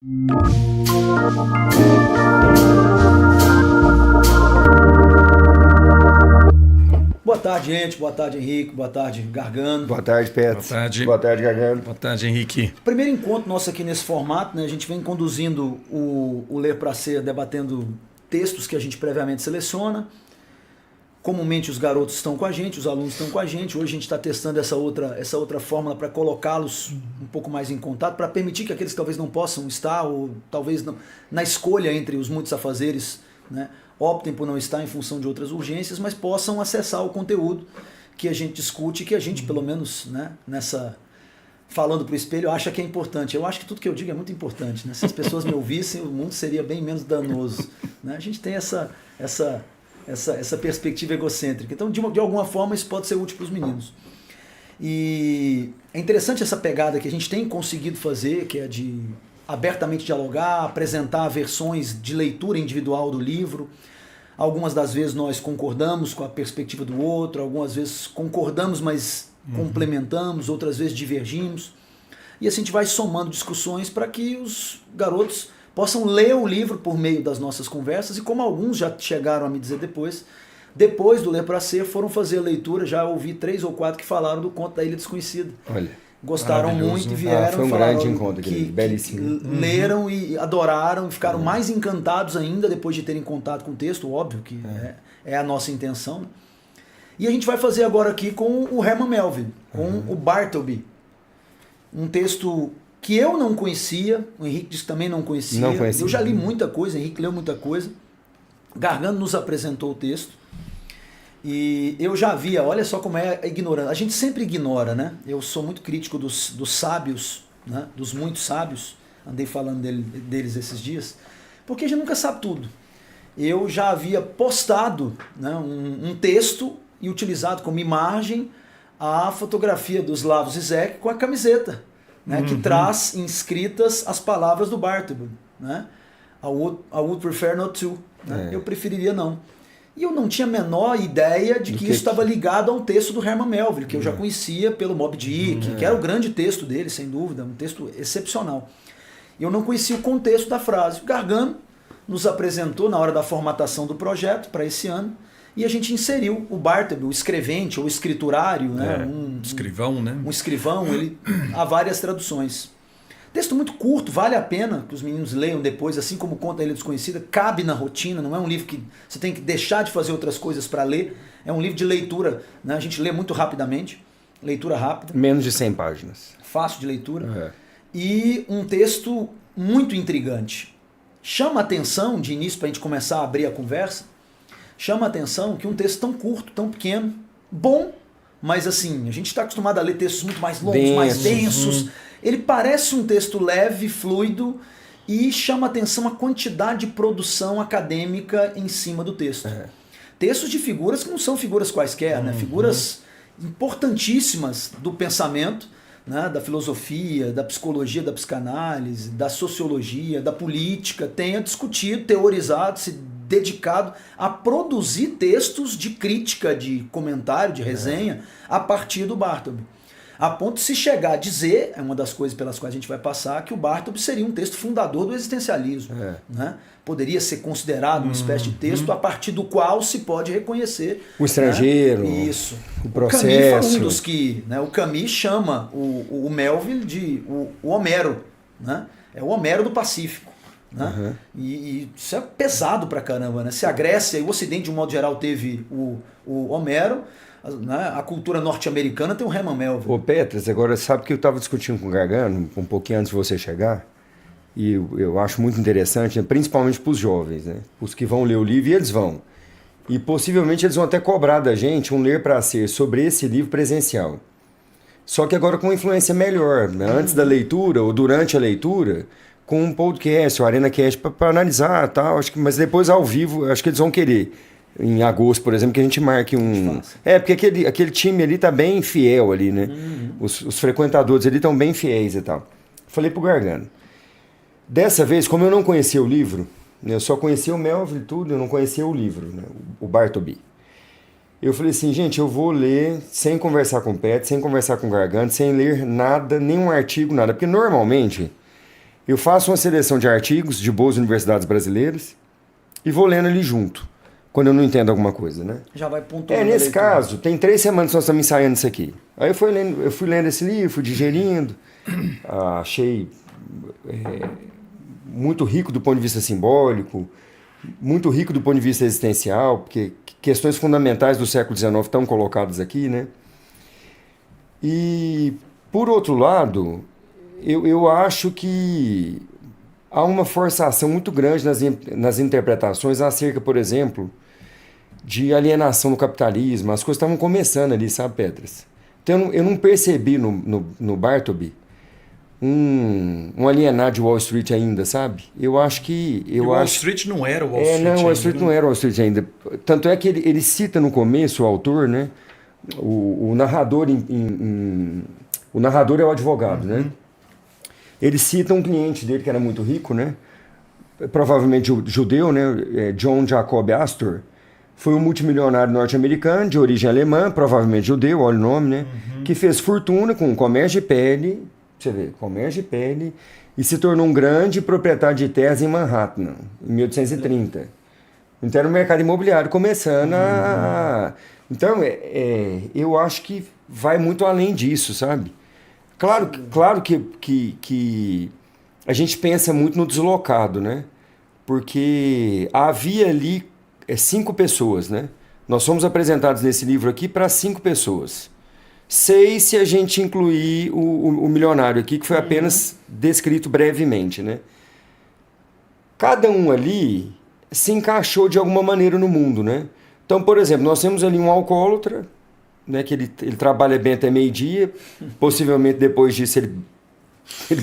Boa tarde, gente. Boa tarde, Henrique. Boa tarde, Gargano. Boa tarde, Petros. Boa tarde. Boa tarde, Gargano. Boa tarde, Henrique. Primeiro encontro nosso aqui nesse formato, né? A gente vem conduzindo o Ler para Ser, debatendo textos que a gente previamente seleciona. Comumente os garotos estão com a gente, os alunos estão com a gente. Hoje a gente está testando essa outra fórmula para colocá-los um pouco mais em contato, para permitir que aqueles que talvez não possam estar, ou talvez não, na escolha entre os muitos afazeres, né, optem por não estar em função de outras urgências, mas possam acessar o conteúdo que a gente discute, que a gente, pelo menos, né, falando para o espelho, acha que é importante. Eu acho que tudo que eu digo é muito importante. Né? Se as pessoas me ouvissem, o mundo seria bem menos danoso. Né? A gente tem essa perspectiva egocêntrica. Então, de alguma forma, isso pode ser útil para os meninos. E é interessante essa pegada que a gente tem conseguido fazer, que é de abertamente dialogar, apresentar versões de leitura individual do livro. Algumas das vezes nós concordamos com a perspectiva do outro, algumas vezes concordamos, mas complementamos, outras vezes divergimos. E assim a gente vai somando discussões para que os garotos possam ler o livro por meio das nossas conversas, e como alguns já chegaram a me dizer depois do Ler para Ser, foram fazer a leitura. Já ouvi 3 ou 4 que falaram do Conto da Ilha Desconhecida. Olha, gostaram muito e vieram. Foi um grande encontro, belíssimo. Leram e adoraram e ficaram mais encantados ainda depois de terem contato com o texto, óbvio que é a nossa intenção. E a gente vai fazer agora aqui com o Herman Melville, com o Bartleby. Um texto que eu não conhecia, o Henrique disse que também não conhecia. Eu já li muita coisa, o Henrique leu muita coisa. Gargano nos apresentou o texto. E eu já via, olha só como é a ignorância. A gente sempre ignora, né? Eu sou muito crítico dos sábios, né? Dos muitos sábios. Andei falando deles esses dias. Porque a gente nunca sabe tudo. Eu já havia postado, né, um texto e utilizado como imagem a fotografia do Slavoj Zizek com a camiseta, né, que traz inscritas as palavras do Bartleby, né? I would prefer not to. Né? Eu preferiria não. E eu não tinha a menor ideia de que isso estava ligado a um texto do Herman Melville, que eu já conhecia pelo Moby Dick, que era o grande texto dele, sem dúvida, um texto excepcional. E eu não conhecia o contexto da frase. O Gargano nos apresentou na hora da formatação do projeto para esse ano, e a gente inseriu o Bartleby, o escrevente ou escriturário, né? Escrivão, né? Um escrivão, ele há várias traduções. Texto muito curto, vale a pena que os meninos leiam depois, assim como Conto da Ilha Desconhecida, cabe na rotina, não é um livro que você tem que deixar de fazer outras coisas para ler, é um livro de leitura, né? A gente lê muito rapidamente, leitura rápida. Menos de 100 páginas. Fácil de leitura. E um texto muito intrigante. Chama a atenção, de início, para a gente começar a abrir a conversa, chama a atenção que um texto tão curto, tão pequeno, bom, mas assim, a gente está acostumado a ler textos muito mais longos, mais densos. Ele parece um texto leve, fluido, e chama a atenção a quantidade de produção acadêmica em cima do texto. Textos de figuras que não são figuras quaisquer, né? Figuras importantíssimas do pensamento, né? Da filosofia, da psicologia, da psicanálise, da sociologia, da política, tenha discutido, teorizado, se dedicado a produzir textos de crítica, de comentário, de resenha, a partir do Bartleby. A ponto de se chegar a dizer, é uma das coisas pelas quais a gente vai passar, que o Bartleby seria um texto fundador do existencialismo. Né? Poderia ser considerado uma espécie de texto a partir do qual se pode reconhecer o estrangeiro, né? Isso. O processo. O Camus foi um dos que... Né? O Camus chama o Melville de o Homero. Né? É o Homero do Pacífico. Né? E isso é pesado pra caramba. Né? Se a Grécia e o Ocidente, de um modo geral, teve o Homero, né? A cultura norte-americana tem o Herman Melville. Ô Petros, agora sabe que eu estava discutindo com o Gargano um pouquinho antes de você chegar, e eu acho muito interessante, né? Principalmente para os jovens, né? Os que vão ler o livro, e eles vão. E possivelmente eles vão até cobrar da gente um Ler para Ser sobre esse livro presencial. Só que agora com uma influência melhor, né? Antes da leitura ou durante a leitura, com um podcast, o ArenaCast, para analisar e tal, acho que, mas depois ao vivo, acho que eles vão querer. Em agosto, por exemplo, que a gente marque um... porque aquele time ali tá bem fiel ali, né? Os frequentadores ali estão bem fiéis e tal. Falei pro Gargano. Dessa vez, como eu não conhecia o livro, né, eu só conhecia o Melville e tudo, eu não conhecia o livro, né, o Bartleby. Eu falei assim, gente, eu vou ler sem conversar com o Pet, sem conversar com o Gargano, sem ler nada, nenhum artigo, nada. Porque normalmente eu faço uma seleção de artigos de boas universidades brasileiras e vou lendo ali junto, quando eu não entendo alguma coisa, né? Já vai pontuando. Nesse caso, tem 3 semanas que nós estamos ensaiando isso aqui. Aí eu fui lendo esse livro, fui digerindo, achei muito rico do ponto de vista simbólico, muito rico do ponto de vista existencial, porque questões fundamentais do século XIX estão colocadas aqui, né? E, por outro lado, eu acho que há uma forçação muito grande nas interpretações acerca, por exemplo, de alienação no capitalismo. As coisas estavam começando ali, sabe, Petras? Então eu não percebi no Bartleby um alienado de Wall Street ainda, sabe? Eu acho que... Wall Street não era Wall Street não, ainda. Wall Street não era Wall Street ainda. Tanto é que ele cita no começo, o autor, né? O narrador o narrador é o advogado, né? Ele cita um cliente dele que era muito rico, né? Provavelmente judeu, né? John Jacob Astor. Foi um multimilionário norte-americano de origem alemã, provavelmente judeu, olha o nome, né? Que fez fortuna com comércio de pele, você vê, comércio de pele, e se tornou um grande proprietário de terras em Manhattan, em 1830. Então era o mercado imobiliário começando a... Então, eu acho que vai muito além disso, sabe? Claro que a gente pensa muito no deslocado, né? Porque havia ali 5 pessoas, né? Nós fomos apresentados nesse livro aqui para 5 pessoas. 6 se a gente incluir o milionário aqui, que foi apenas descrito brevemente, né? Cada um ali se encaixou de alguma maneira no mundo, né? Então, por exemplo, nós temos ali um alcoólatra, né, que ele trabalha bem até meio-dia, possivelmente depois disso ele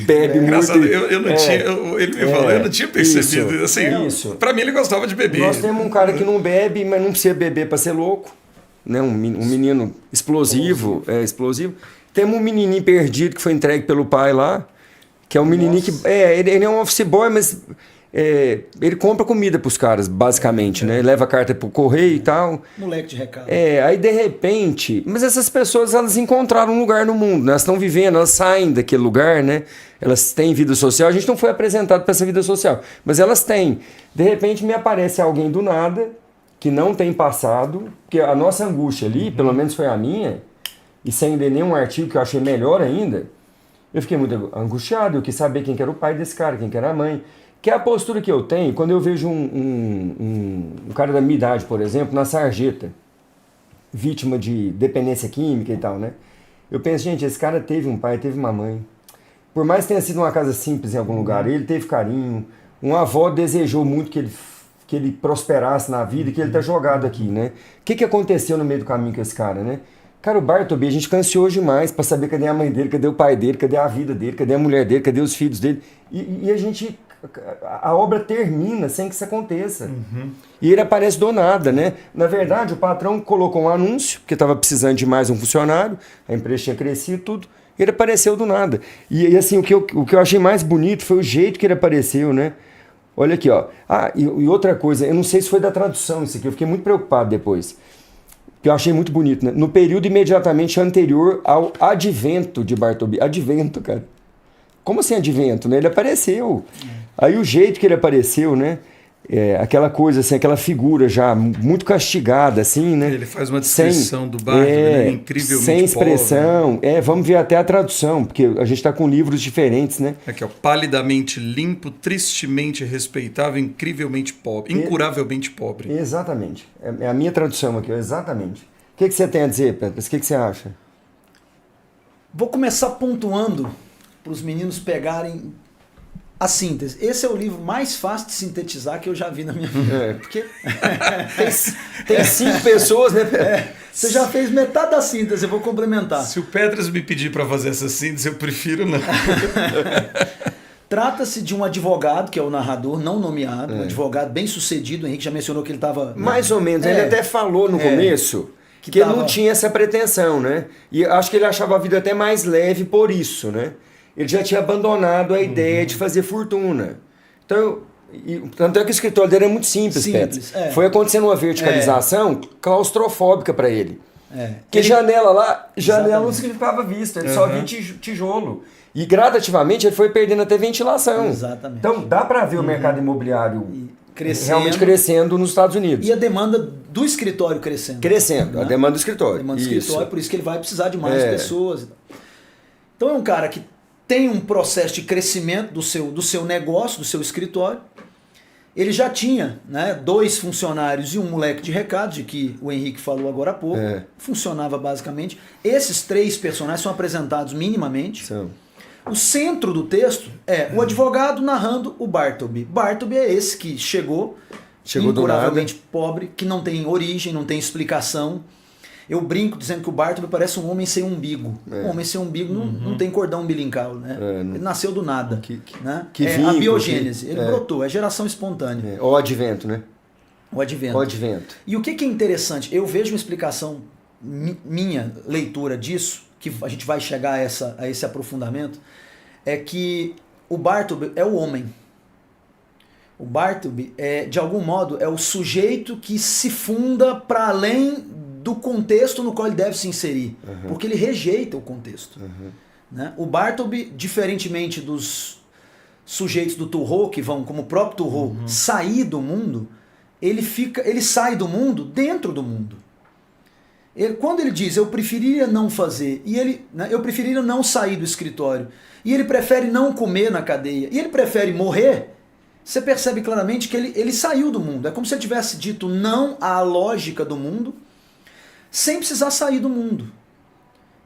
bebe muito. Eu não tinha, ele me falou, eu não tinha percebido. Assim, para mim ele gostava de beber. Nós temos um cara que não bebe, mas não precisa beber para ser louco, né? Um menino explosivo. Temos um menininho perdido que foi entregue pelo pai lá, que é um menininho que... ele é um office boy, mas... ele compra comida pros caras, basicamente, né? Leva a carta pro correio e tal. Moleque de recado. Aí de repente... Mas essas pessoas, elas encontraram um lugar no mundo, né? Elas estão vivendo, elas saem daquele lugar, né? Elas têm vida social. A gente não foi apresentado para essa vida social, mas elas têm. De repente me aparece alguém do nada, que não tem passado, porque a nossa angústia ali, pelo menos foi a minha, e sem ler nenhum artigo que eu achei melhor ainda, eu fiquei muito angustiado. Eu quis saber quem que era o pai desse cara, quem que era a mãe. Que é a postura que eu tenho quando eu vejo um cara da minha idade, por exemplo, na sarjeta, vítima de dependência química e tal, né? Eu penso, gente, esse cara teve um pai, teve uma mãe. Por mais que tenha sido uma casa simples em algum lugar, ele teve carinho. Uma avó desejou muito que ele prosperasse na vida e que ele tá jogado aqui, né? O que aconteceu no meio do caminho com esse cara, né? Cara, o Bartleby, a gente cansou demais para saber cadê a mãe dele, cadê o pai dele, cadê a vida dele, cadê a mulher dele, cadê os filhos dele. E a gente... A obra termina sem que isso aconteça. E ele aparece do nada, né? Na verdade, o patrão colocou um anúncio, porque estava precisando de mais um funcionário, a empresa tinha crescido, tudo. Ele apareceu do nada. E assim, o que eu achei mais bonito foi o jeito que ele apareceu, né? Olha aqui, ó. E outra coisa, eu não sei se foi da tradução isso aqui, eu fiquei muito preocupado depois. Que eu achei muito bonito, né? No período imediatamente anterior ao advento de Bartleby. Advento, cara. Como assim advento, né? Ele apareceu. Aí o jeito que ele apareceu, né? Aquela coisa assim, aquela figura já muito castigada, assim, né? Ele faz uma descrição do Bartleby, né? Incrivelmente sem expressão. pobre. Vamos ver até a tradução, porque a gente está com livros diferentes, né? Aqui, ó, palidamente limpo, tristemente respeitável, incrivelmente pobre, incuravelmente pobre. Exatamente. É a minha tradução aqui, exatamente. O que você tem a dizer, Petras? O que você acha? Vou começar pontuando para os meninos pegarem a síntese. Esse é o livro mais fácil de sintetizar que eu já vi na minha vida. Porque tem 5 pessoas, né? Você já fez metade da síntese, eu vou complementar. Se o Petras me pedir para fazer essa síntese, eu prefiro não. Trata-se de um advogado, que é o narrador, não nomeado, um advogado bem sucedido. O Henrique já mencionou que ele estava... Mais ou menos. Ele até falou no começo que ele não tinha essa pretensão, né? E acho que ele achava a vida até mais leve por isso, né? Ele já tinha abandonado a ideia de fazer fortuna. Então, tanto é que o escritório dele é muito simples, Petras. Foi acontecendo uma verticalização claustrofóbica para ele. Porque janela lá, janela não significava vista, ele só via tijolo. E gradativamente ele foi perdendo até ventilação. Exatamente. Então dá para ver o mercado imobiliário realmente Crescendo. crescendo nos Estados Unidos. E a demanda do escritório crescendo. Crescendo, né? a demanda do escritório. A demanda do Isso. escritório, por isso que ele vai precisar de mais pessoas. e tal. Então é um cara que tem um processo de crescimento do seu negócio, do seu escritório. Ele já tinha, né, 2 funcionários e um moleque de recado, de que o Henrique falou agora há pouco. Funcionava basicamente. Esses 3 personagens são apresentados minimamente. São. O centro do texto é o advogado narrando o Bartleby. Bartleby é esse que chegou do incuravelmente pobre, que não tem origem, não tem explicação. Eu brinco dizendo que o Bartleby parece um homem sem umbigo. Um homem sem umbigo não tem cordão umbilical, né? Ele nasceu do nada. Né? Que a vínculo, biogênese. Ele brotou, é geração espontânea. O advento, né? O advento. O advento. E o que é interessante? Eu vejo uma explicação, minha leitura disso, que a gente vai chegar a esse aprofundamento, é que o Bartleby é o homem. O Bartleby, de algum modo, é o sujeito que se funda para além do contexto no qual ele deve se inserir, porque ele rejeita o contexto. Né? O Bartleby, diferentemente dos sujeitos do Thoreau, que vão, como o próprio Thoreau, sair do mundo, ele sai do mundo dentro do mundo. Quando ele diz, eu preferiria não fazer, eu preferiria não sair do escritório, e ele prefere não comer na cadeia, e ele prefere morrer, você percebe claramente que ele saiu do mundo. É como se ele tivesse dito não à lógica do mundo, sem precisar sair do mundo.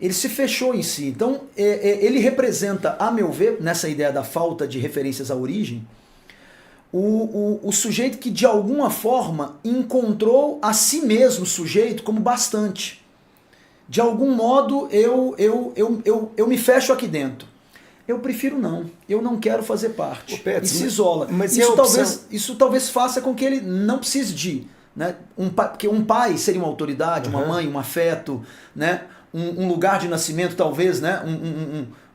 Ele se fechou em si. Então, ele representa, a meu ver, nessa ideia da falta de referências à origem, o sujeito que, de alguma forma, encontrou a si mesmo, sujeito, como bastante. De algum modo, eu me fecho aqui dentro. Eu prefiro não. Eu não quero fazer parte. Pets, e se isola. Mas isso talvez faça com que ele não precise de... Né? Porque um pai seria uma autoridade, uma mãe, um afeto, né? Um lugar de nascimento, talvez, né?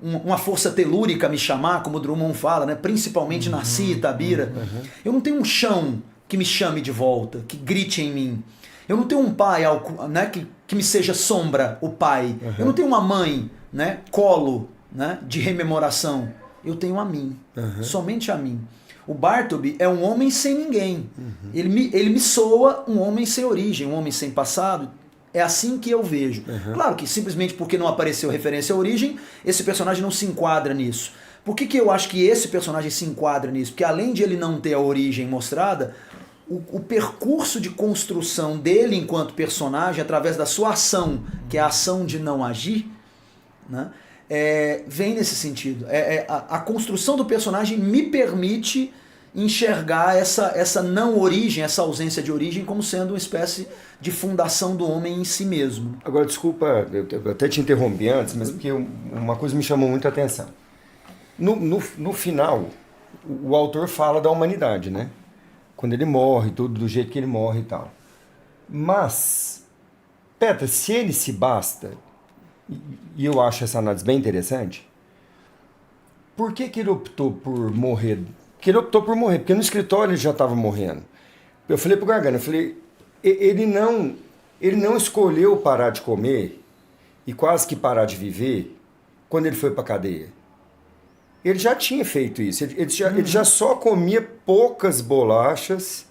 Uma força telúrica me chamar, como o Drummond fala, né? Principalmente Nasci, Itabira. Eu não tenho um chão que me chame de volta, que grite em mim. Eu não tenho um pai, né? que me seja sombra, o pai. Eu não tenho uma mãe, né? Colo, né? De rememoração. Eu tenho a mim, somente a mim. O Bartleby é um homem sem ninguém. Ele me soa um homem sem origem, um homem sem passado. É assim que eu vejo. Claro que simplesmente porque não apareceu referência à origem, esse personagem não se enquadra nisso. Por que eu acho que esse personagem se enquadra nisso? Porque além de ele não ter a origem mostrada, o percurso de construção dele enquanto personagem, através da sua ação, que é a ação de não agir, né? Vem nesse sentido. A construção do personagem me permite enxergar essa não origem, essa ausência de origem, como sendo uma espécie de fundação do homem em si mesmo. Agora, desculpa, eu até te interrompi antes, mas porque uma coisa me chamou muito a atenção. No final, o autor fala da humanidade, né? Quando ele morre, tudo do jeito que ele morre e tal. Mas, Petra, se ele se basta... E eu acho essa análise bem interessante. Por que ele optou por morrer? Porque ele optou por morrer, porque no escritório ele já estava morrendo. Eu falei pro Gargano, ele não escolheu parar de comer e quase que parar de viver quando ele foi para a cadeia. Ele já tinha feito isso. Ele já só comia poucas bolachas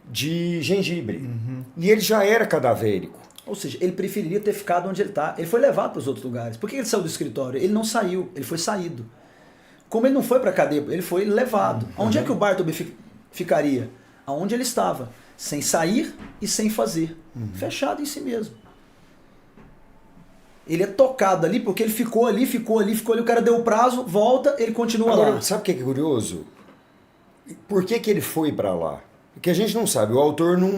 de gengibre. E ele já era cadavérico. Ou seja, ele preferiria ter ficado onde ele está. Ele foi levado para os outros lugares. Por que ele saiu do escritório? Ele não saiu, ele foi saído. Como ele não foi para a cadeia, ele foi levado. Onde é que o Bartleby ficaria? Aonde ele estava. Sem sair e sem fazer. Fechado em si mesmo. Ele é tocado ali porque ele ficou ali. O cara deu o prazo, volta, ele continua Agora, lá. Sabe o que é curioso? Por que ele foi para lá? Porque a gente não sabe, o autor não...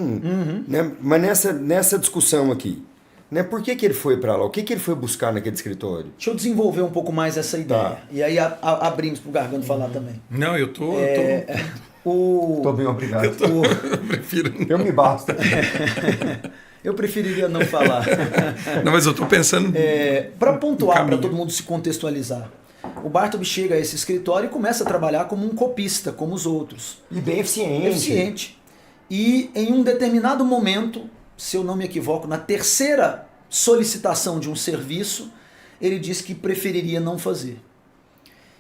Né? Mas nessa discussão aqui, né? Por que ele foi para lá? O que ele foi buscar naquele escritório? Deixa eu desenvolver um pouco mais essa ideia. Tá. E aí abrimos para o Gargano falar também. Não, eu tô Tô bem, obrigado. eu prefiro... Eu me basta. Eu preferiria não falar. Não, mas eu tô pensando... Para pontuar, para todo mundo se contextualizar. O Bartleby chega a esse escritório e começa a trabalhar como um copista, como os outros. E bem eficiente. Eficiente. E em um determinado momento, se eu não me equivoco, na terceira solicitação de um serviço, ele diz que preferiria não fazer.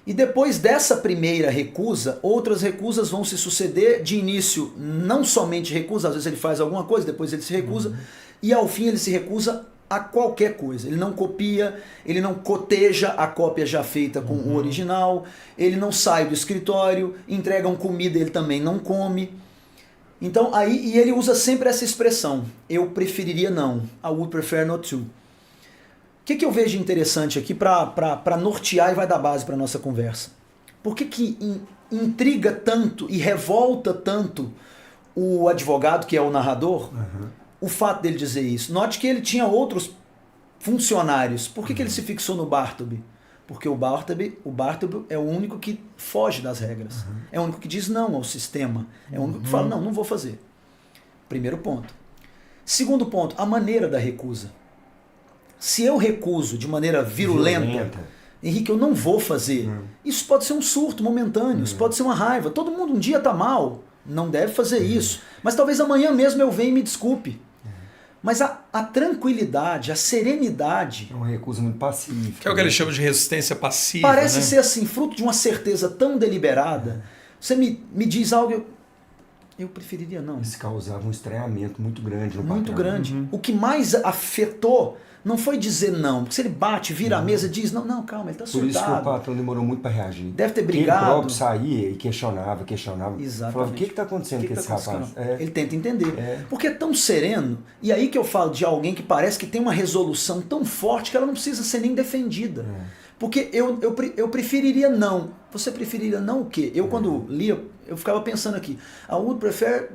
E depois dessa primeira recusa, outras recusas vão se suceder. De início, não somente recusa, às vezes ele faz alguma coisa, depois ele se recusa, e ao fim ele se recusa a qualquer coisa. Ele não copia, ele não coteja a cópia já feita com o original, ele não sai do escritório, entregam comida, ele também não come. Então, e ele usa sempre essa expressão, eu preferiria não, I would prefer not to. O que eu vejo interessante aqui para nortear e vai dar base para a nossa conversa? Por que intriga tanto e revolta tanto o advogado, que é o narrador, o fato dele dizer isso? Note que ele tinha outros funcionários. Por que ele se fixou no Bartleby? Porque o Bartleby é o único que foge das regras. É o único que diz não ao sistema. É o único que fala, não vou fazer. Primeiro ponto. Segundo ponto, a maneira da recusa. Se eu recuso de maneira virulenta, Henrique, eu não vou fazer. Isso pode ser um surto momentâneo, isso pode ser uma raiva. Todo mundo um dia está mal, não deve fazer isso. Mas talvez amanhã mesmo eu venha e me desculpe. Mas a tranquilidade, a serenidade... É uma recusa muito pacífica. Que é o que eles chamam de resistência passiva. Parece ser assim, fruto de uma certeza tão deliberada. Você me diz algo, eu preferiria não. Isso causava um estranhamento muito grande no Muito patrão. grande. O que mais afetou não foi dizer não. Porque se ele bate, vira a mesa e diz, não, calma, ele está surtado. Por isso que o patrão demorou muito para reagir. Deve ter brigado. Ele próprio saía e questionava. Exatamente. Falava, o que está acontecendo com esse rapaz? Ele tenta entender. Porque é tão sereno. E aí que eu falo de alguém que parece que tem uma resolução tão forte que ela não precisa ser nem defendida. Porque eu preferiria não. Você preferiria não o quê? Eu quando lia, eu ficava pensando aqui. I would prefer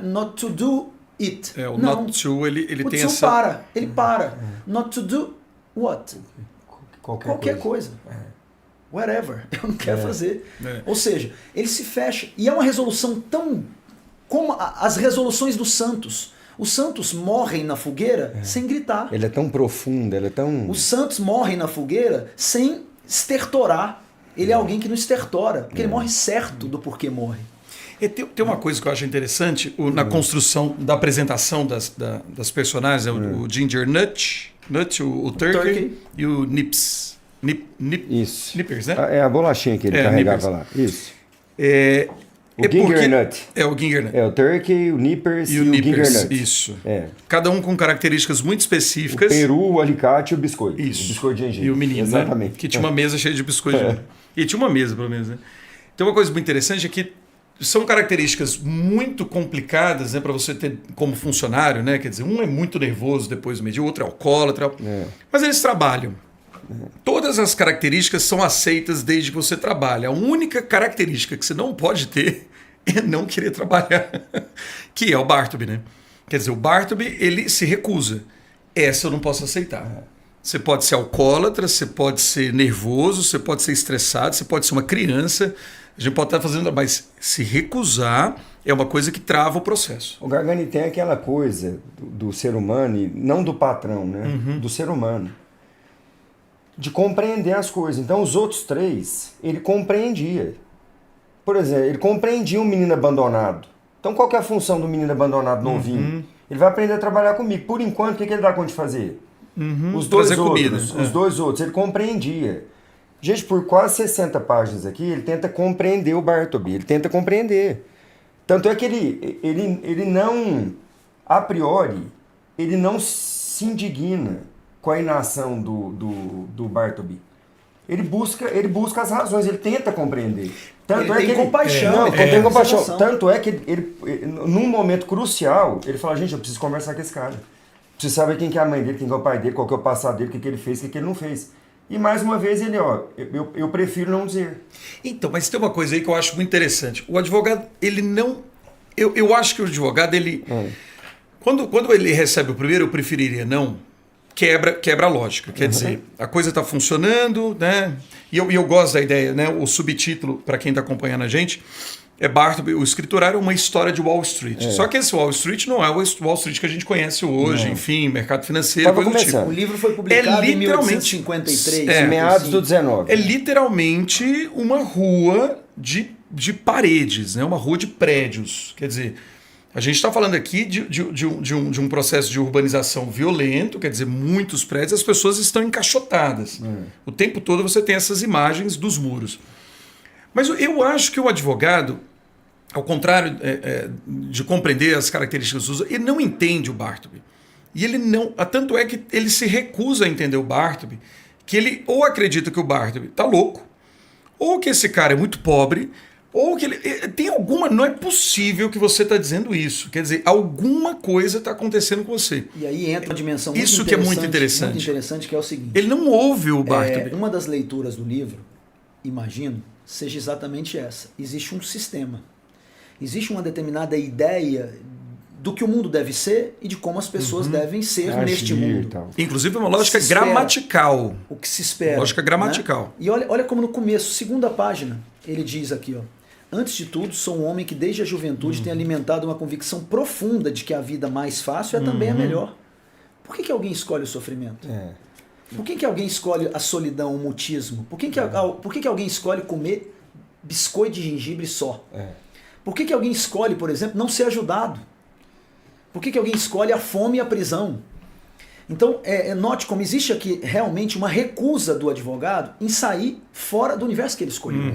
not to do it. O não. not to, ele O tem to essa... Ele para. Not to do what? Qualquer coisa. Whatever. Eu não quero fazer. Ou seja, ele se fecha. E é uma resolução tão... Como as resoluções dos santos. Os santos morrem na fogueira sem gritar. Ele é tão profundo, ele é tão... Os santos morrem na fogueira sem estertorar. Ele é alguém que não estertora. Porque ele morre certo do porquê morre. E tem uma coisa que eu acho interessante na construção da apresentação das personagens, o Ginger Nut, o Turkey e o Nips. Isso. Nippers, né? É a bolachinha que ele carregava lá. Isso. O Ginger Nut. O Ginger Nut. É o Turkey, o Nippers e o Ginger Nut. Isso. Cada um com características muito específicas. O peru, o alicate e o biscoito. Isso. O biscoito de gengibre. E o menino, exatamente. Né? Que tinha uma mesa cheia de biscoito. E tinha uma mesa, pelo menos, né? Então uma coisa muito interessante é que são características muito complicadas, né, para você ter como funcionário, né? Quer dizer, um é muito nervoso depois do meio, o outro é alcoólatra. Mas eles trabalham. Todas as características são aceitas desde que você trabalha. A única característica que você não pode ter é não querer trabalhar, que é o Bartleby, né? Quer dizer, o Bartleby, ele se recusa. Essa eu não posso aceitar. Você pode ser alcoólatra, você pode ser nervoso, você pode ser estressado, você pode ser uma criança. A gente pode estar fazendo, mas se recusar é uma coisa que trava o processo. O Gargani tem aquela coisa do ser humano, e não do patrão, né? Do ser humano. De compreender as coisas. Então, os outros três, ele compreendia. Por exemplo, ele compreendia um menino abandonado. Então, qual que é a função do menino abandonado novinho? Ele vai aprender a trabalhar comigo. Por enquanto, o que ele dá conta de fazer? Os dois outros, ele compreendia. Gente, por quase 60 páginas aqui, ele tenta compreender o Bartleby, ele tenta compreender. Tanto é que ele não, a priori, ele não se indigna com a inação do Bartleby. Ele busca as razões, ele tenta compreender. Tanto ele tem compaixão. Tem compaixão. Tanto é que ele, num momento crucial, ele fala, gente, eu preciso conversar com esse cara. Preciso saber quem que é a mãe dele, quem que é o pai dele, qual que é o passado dele, o que ele fez, o que ele não fez. E mais uma vez ele, eu prefiro não dizer. Então, mas tem uma coisa aí que eu acho muito interessante. O advogado, ele não... Eu acho que o advogado, ele... Quando ele recebe o primeiro, eu preferiria não, quebra a lógica. Quer dizer, a coisa está funcionando, né? E eu gosto da ideia, né? O subtítulo, para quem está acompanhando a gente, é Bartleby, o escriturário é uma história de Wall Street. Só que esse Wall Street não é o Wall Street que a gente conhece hoje, enfim, mercado financeiro, coisa do tipo. O livro foi publicado em 1853. Meados do 19. É literalmente uma rua de paredes, né? Uma rua de prédios. Quer dizer, A gente está falando aqui de um processo de urbanização violento, quer dizer, muitos prédios, as pessoas estão encaixotadas. O tempo todo você tem essas imagens dos muros. Mas eu acho que o advogado, ao contrário de compreender as características do uso, ele não entende o Bartleby. E ele não. Tanto é que ele se recusa a entender o Bartleby, que ele ou acredita que o Bartleby está louco, ou que esse cara é muito pobre, ou que ele. Tem alguma. Não é possível que você está dizendo isso. Quer dizer, alguma coisa está acontecendo com você. E aí entra uma dimensão muito isso que é muito interessante. Muito interessante, que é o seguinte. Ele não ouve o Bartleby. Uma das leituras do livro, imagino, seja exatamente essa. Existe um sistema. Existe uma determinada ideia do que o mundo deve ser e de como as pessoas devem ser neste mundo. Inclusive uma lógica gramatical. O que se espera. Lógica gramatical. Né? E olha como no começo, segunda página, ele diz aqui, ó. Antes de tudo, sou um homem que desde a juventude tem alimentado uma convicção profunda de que a vida mais fácil é também a melhor. Por que alguém escolhe o sofrimento? Por que alguém escolhe a solidão, o mutismo? Por que alguém escolhe comer biscoito de gengibre só? Por que alguém escolhe, por exemplo, não ser ajudado? Por que alguém escolhe a fome e a prisão? Então, note como existe aqui realmente uma recusa do advogado em sair fora do universo que ele escolheu.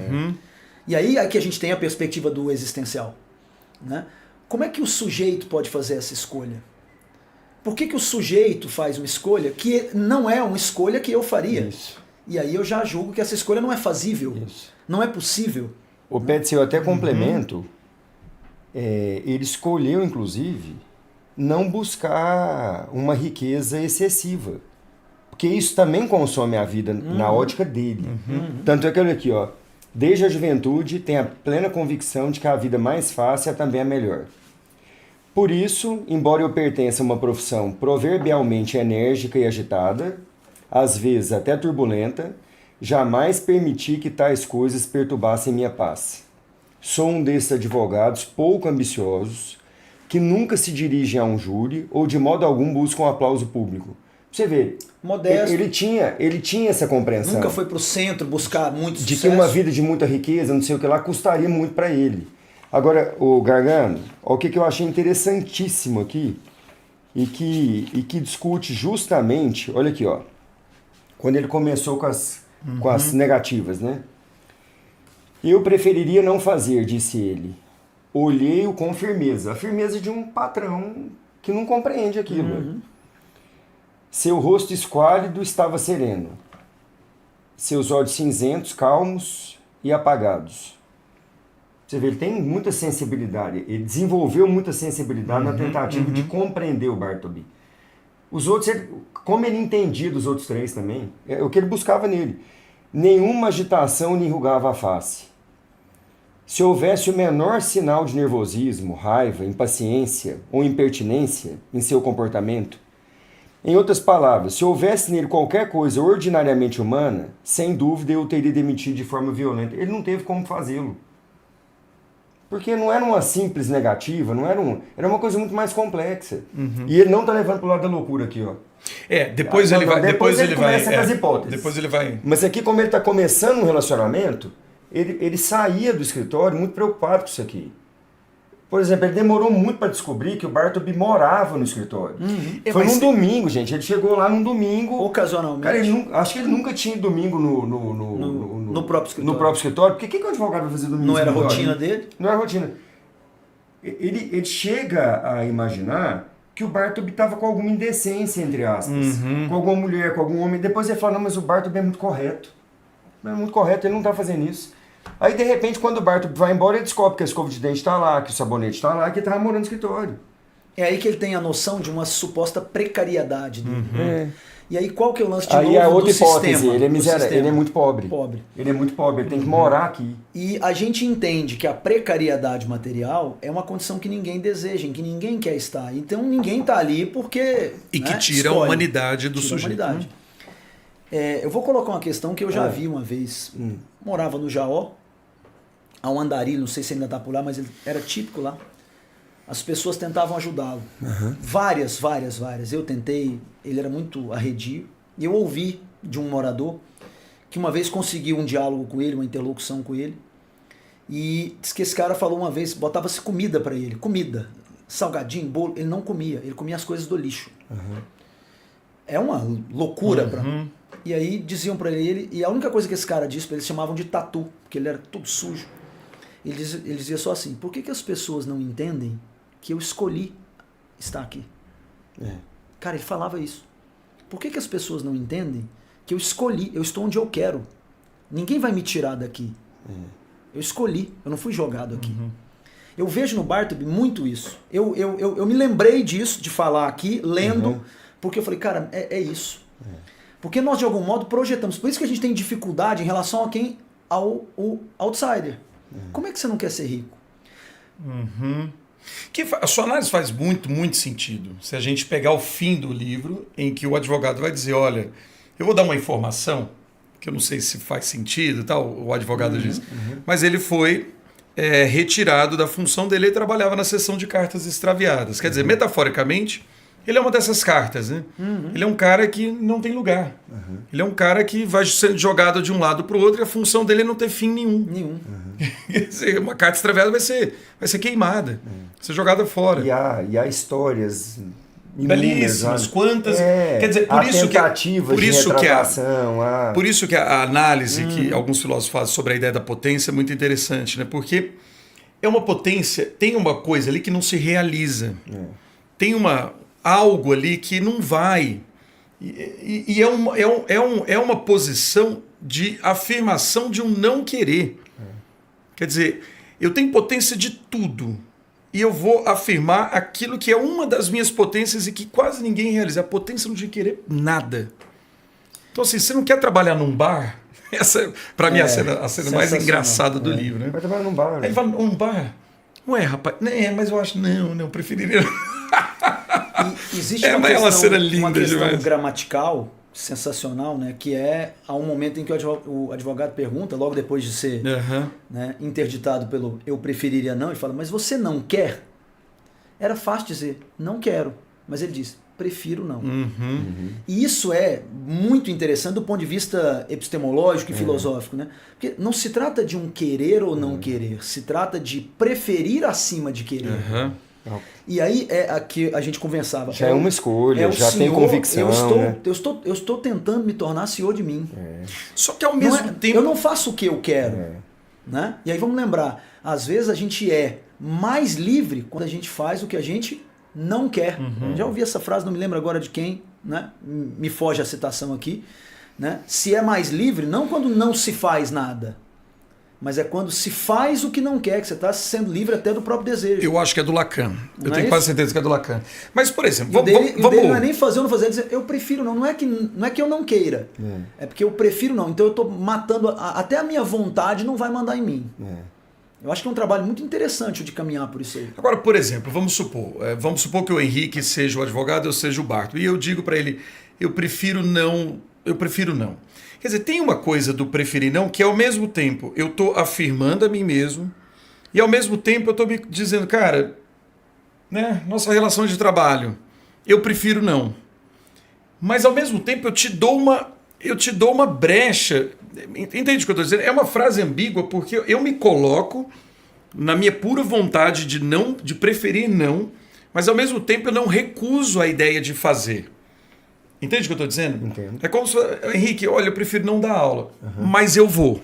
E aí aqui a gente tem a perspectiva do existencial. Né? Como é que o sujeito pode fazer essa escolha? Por que o sujeito faz uma escolha que não é uma escolha que eu faria? Isso. E aí eu já julgo que essa escolha não é fazível, não é possível. O Pet, eu até complemento, ele escolheu, inclusive, não buscar uma riqueza excessiva. Porque isso também consome a vida na ótica dele. Tanto é que, olha aqui, ó, desde a juventude tem a plena convicção de que a vida mais fácil é também a melhor. Por isso, embora eu pertença a uma profissão proverbialmente enérgica e agitada, às vezes até turbulenta, jamais permiti que tais coisas perturbassem minha paz. Sou um desses advogados pouco ambiciosos, que nunca se dirigem a um júri ou de modo algum buscam aplauso público. Você vê, modesto. Ele tinha essa compreensão. Nunca foi para o centro buscar muito sucesso. De que uma vida de muita riqueza, não sei o que lá, custaria muito para ele. Agora, o Gargano, o que eu achei interessantíssimo aqui e que discute justamente, olha aqui, ó, quando ele começou com as negativas, né? Eu preferiria não fazer, disse ele. Olhei-o com firmeza, a firmeza de um patrão que não compreende aquilo. Seu rosto esquálido estava sereno, seus olhos cinzentos, calmos e apagados. Você vê, ele tem muita sensibilidade, ele desenvolveu muita sensibilidade na tentativa de compreender o Bartleby. Os outros, como ele entendia dos outros três também, é o que ele buscava nele. Nenhuma agitação lhe enrugava a face. Se houvesse o menor sinal de nervosismo, raiva, impaciência ou impertinência em seu comportamento, em outras palavras, se houvesse nele qualquer coisa ordinariamente humana, sem dúvida eu o teria demitido de forma violenta. Ele não teve como fazê-lo. Porque não era uma simples negativa, era uma coisa muito mais complexa. E ele não está levando para o lado da loucura aqui, ó. Depois ele vai. Depois ele começa com as hipóteses. Depois ele vai. Mas aqui, como ele está começando um relacionamento, ele saía do escritório muito preocupado com isso aqui. Por exemplo, ele demorou muito para descobrir que o Bartleby morava no escritório. Foi num domingo, gente. Ele chegou lá num domingo. Ocasionalmente. Cara, acho que ele nunca tinha domingo no próprio escritório. No próprio escritório. Porque o que o advogado vai fazer domingo? Não era a rotina dele? Não era a rotina. Ele chega a imaginar que o Bartleby estava com alguma indecência, entre aspas. Com alguma mulher, com algum homem. Depois ele fala, não, mas o Bartleby é muito correto. Não é muito correto, ele não está fazendo isso. Aí, de repente, quando o Bartleby vai embora, ele descobre que a escova de dente está lá, que o sabonete está lá, que ele estava morando no escritório. É aí que ele tem a noção de uma suposta precariedade dele. E aí, qual que é o lance de aí novo a outra do hipótese, sistema? ele é miserável, ele é muito pobre. Ele é muito pobre, ele tem que morar aqui. E a gente entende que a precariedade material é uma condição que ninguém deseja, em que ninguém quer estar. Então, ninguém está ali porque... E que tira a humanidade do sujeito. Eu vou colocar uma questão que eu já vi uma vez. Morava no Jaó, há um andarilho, não sei se ainda está por lá, mas ele era típico lá. As pessoas tentavam ajudá-lo. Várias. Eu tentei, ele era muito arredio. E eu ouvi de um morador que uma vez conseguiu um diálogo com ele, uma interlocução com ele. E diz que esse cara falou uma vez, botava-se comida para ele. Comida. salgadinho, bolo, ele não comia. Ele comia as coisas do lixo. É uma loucura pra mim. E aí diziam pra ele, e a única coisa que esse cara disse pra ele, eles chamavam de tatu, porque ele era todo sujo. Ele dizia só assim, por que as pessoas não entendem que eu escolhi estar aqui? Cara, ele falava isso. Por que as pessoas não entendem que eu escolhi, eu estou onde eu quero? Ninguém vai me tirar daqui. Eu escolhi, eu não fui jogado aqui. Eu vejo no Bartleby muito isso. Eu me lembrei disso, de falar aqui, lendo, porque eu falei, cara, é isso. Porque nós, de algum modo, projetamos. Por isso que a gente tem dificuldade em relação ao outsider. Como é que você não quer ser rico? A sua análise faz muito, muito sentido. Se a gente pegar o fim do livro, em que o advogado vai dizer, olha, eu vou dar uma informação, que eu não sei se faz sentido, tal, o advogado diz, mas ele foi retirado da função dele e trabalhava na seção de cartas extraviadas. Quer dizer, metaforicamente, ele é uma dessas cartas, né? Ele é um cara que não tem lugar. Ele é um cara que vai sendo jogado de um lado para o outro e a função dele é não ter fim nenhum. Quer dizer, uma carta extraviada vai ser queimada, vai ser jogada fora. E há histórias belíssimas, quantas... Quer dizer, por isso que a análise que alguns filósofos fazem sobre a ideia da potência é muito interessante, né? Porque é uma potência, tem uma coisa ali que não se realiza. Tem algo ali que não vai. E é uma posição de afirmação de um não querer. Quer dizer, eu tenho potência de tudo. E eu vou afirmar aquilo que é uma das minhas potências e que quase ninguém realiza. A potência não de querer nada. Então, assim, você não quer trabalhar num bar? Essa, para mim, é a cena mais engraçada do livro. Né? Vai trabalhar num bar. Aí ele fala, um bar? Ué, rapaz, mas eu acho, não, preferiria... Existe uma questão gramatical sensacional, né, que há um momento em que o advogado pergunta, logo depois de ser né, interditado pelo eu preferiria não, ele fala, mas você não quer? Era fácil dizer, não quero, mas ele diz, prefiro não. E isso é muito interessante do ponto de vista epistemológico e filosófico, né? Porque não se trata de um querer ou não querer, se trata de preferir acima de querer. E aí aqui a gente conversava. Já é uma escolha, já tem convicção. Eu estou tentando me tornar senhor de mim. Só que ao mesmo tempo... Eu não faço o que eu quero. Né? E aí vamos lembrar, às vezes a gente é mais livre quando a gente faz o que a gente não quer. Já ouvi essa frase, não me lembro agora de quem, né? Me foge a citação aqui. Né? Se é mais livre, não quando não se faz nada, mas é quando se faz o que não quer, que você está sendo livre até do próprio desejo. Eu acho que é do Lacan. Eu tenho quase certeza que é do Lacan. Mas, por exemplo, vamos... não é nem fazer ou não fazer, é dizer, eu prefiro não. Não é que eu não queira. É porque eu prefiro não. Então eu estou matando... Até a minha vontade não vai mandar em mim. Eu acho que é um trabalho muito interessante de caminhar por isso aí. Agora, por exemplo, vamos supor que o Henrique seja o advogado, eu seja o Bartolo. E eu digo para ele, eu prefiro não. Quer dizer, tem uma coisa do preferir não que ao mesmo tempo eu estou afirmando a mim mesmo e ao mesmo tempo eu estou me dizendo, cara, né, nossa relação de trabalho, eu prefiro não. Mas ao mesmo tempo eu te dou uma brecha. Entende o que eu estou dizendo? É uma frase ambígua porque eu me coloco na minha pura vontade de preferir não, mas ao mesmo tempo eu não recuso a ideia de fazer. Entende o que eu estou dizendo? Entendo. É como se, Henrique, olha, eu prefiro não dar aula, mas eu vou.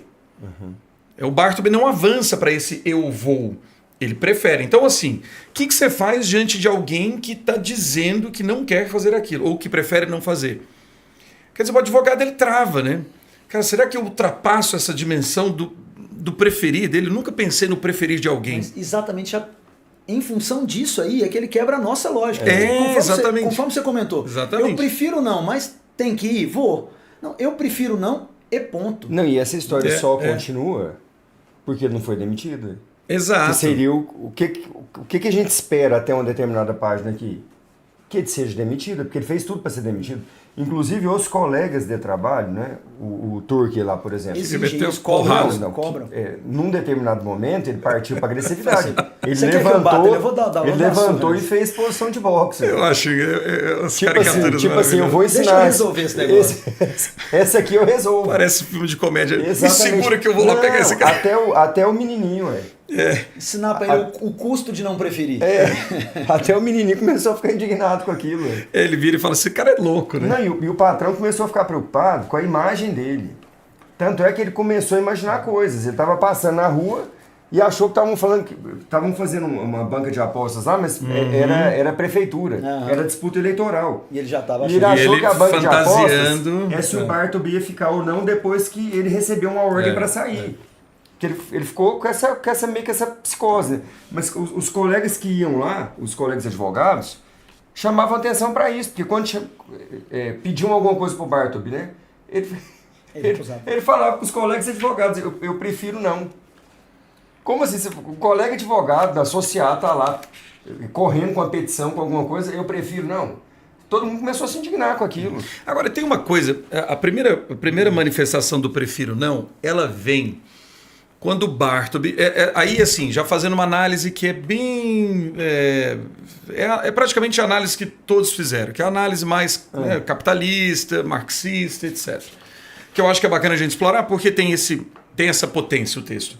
O Bartleby não avança para esse eu vou. Ele prefere. Então, assim, o que você faz diante de alguém que está dizendo que não quer fazer aquilo, ou que prefere não fazer? Quer dizer, o advogado ele trava, né? Cara, será que eu ultrapasso essa dimensão do preferir dele? Eu nunca pensei no preferir de alguém. Mas exatamente em função disso aí é que ele quebra a nossa lógica. Exatamente. Conforme você comentou. Exatamente. Eu prefiro não, mas tem que ir, vou. Não, eu prefiro não e ponto. Não, e essa história só continua porque ele não foi demitido. Exato. Que seria o que a gente espera até uma determinada página aqui? Que ele seja demitido, porque ele fez tudo para ser demitido. Inclusive, os colegas de trabalho, né? O Turque lá, por exemplo. Eles cobram. Num determinado momento, ele partiu para agressividade. Ele levantou e fez posição de boxe. Eu acho tipo assim, eu vou ensinar. Deixa eu resolver esse negócio. Essa aqui eu resolvo. Parece filme de comédia. Exatamente. Me segura que eu vou lá pegar esse cara. Até o menininho, Ensinar pra ele o custo de não preferir. Até o menininho começou a ficar indignado com aquilo. Ele vira e fala, esse cara é louco, né? Não, e o patrão começou a ficar preocupado com a imagem dele. Tanto é que ele começou a imaginar coisas. Ele estava passando na rua e achou que estavam fazendo uma banca de apostas lá, mas era prefeitura, era disputa eleitoral. E ele já estava achando. E ele achou que a banca de apostas é se o Bartleby ia ficar ou não depois que ele recebeu uma ordem para sair. Que ele ficou com essa psicose. Né? Mas os colegas que iam lá, os colegas advogados, chamavam atenção para isso, porque quando pediam alguma coisa para o Bartleby, né? Ele falava para os colegas advogados, eu prefiro não. Como assim? O colega advogado da associada está lá correndo com a petição, com alguma coisa, eu prefiro não. Todo mundo começou a se indignar com aquilo. Agora, tem uma coisa, a primeira manifestação do prefiro não, ela vem quando o Bartleby... aí, assim, já fazendo uma análise que é bem... É praticamente a análise que todos fizeram, que é a análise mais capitalista, marxista, etc. Que eu acho que é bacana a gente explorar, porque tem essa potência o texto.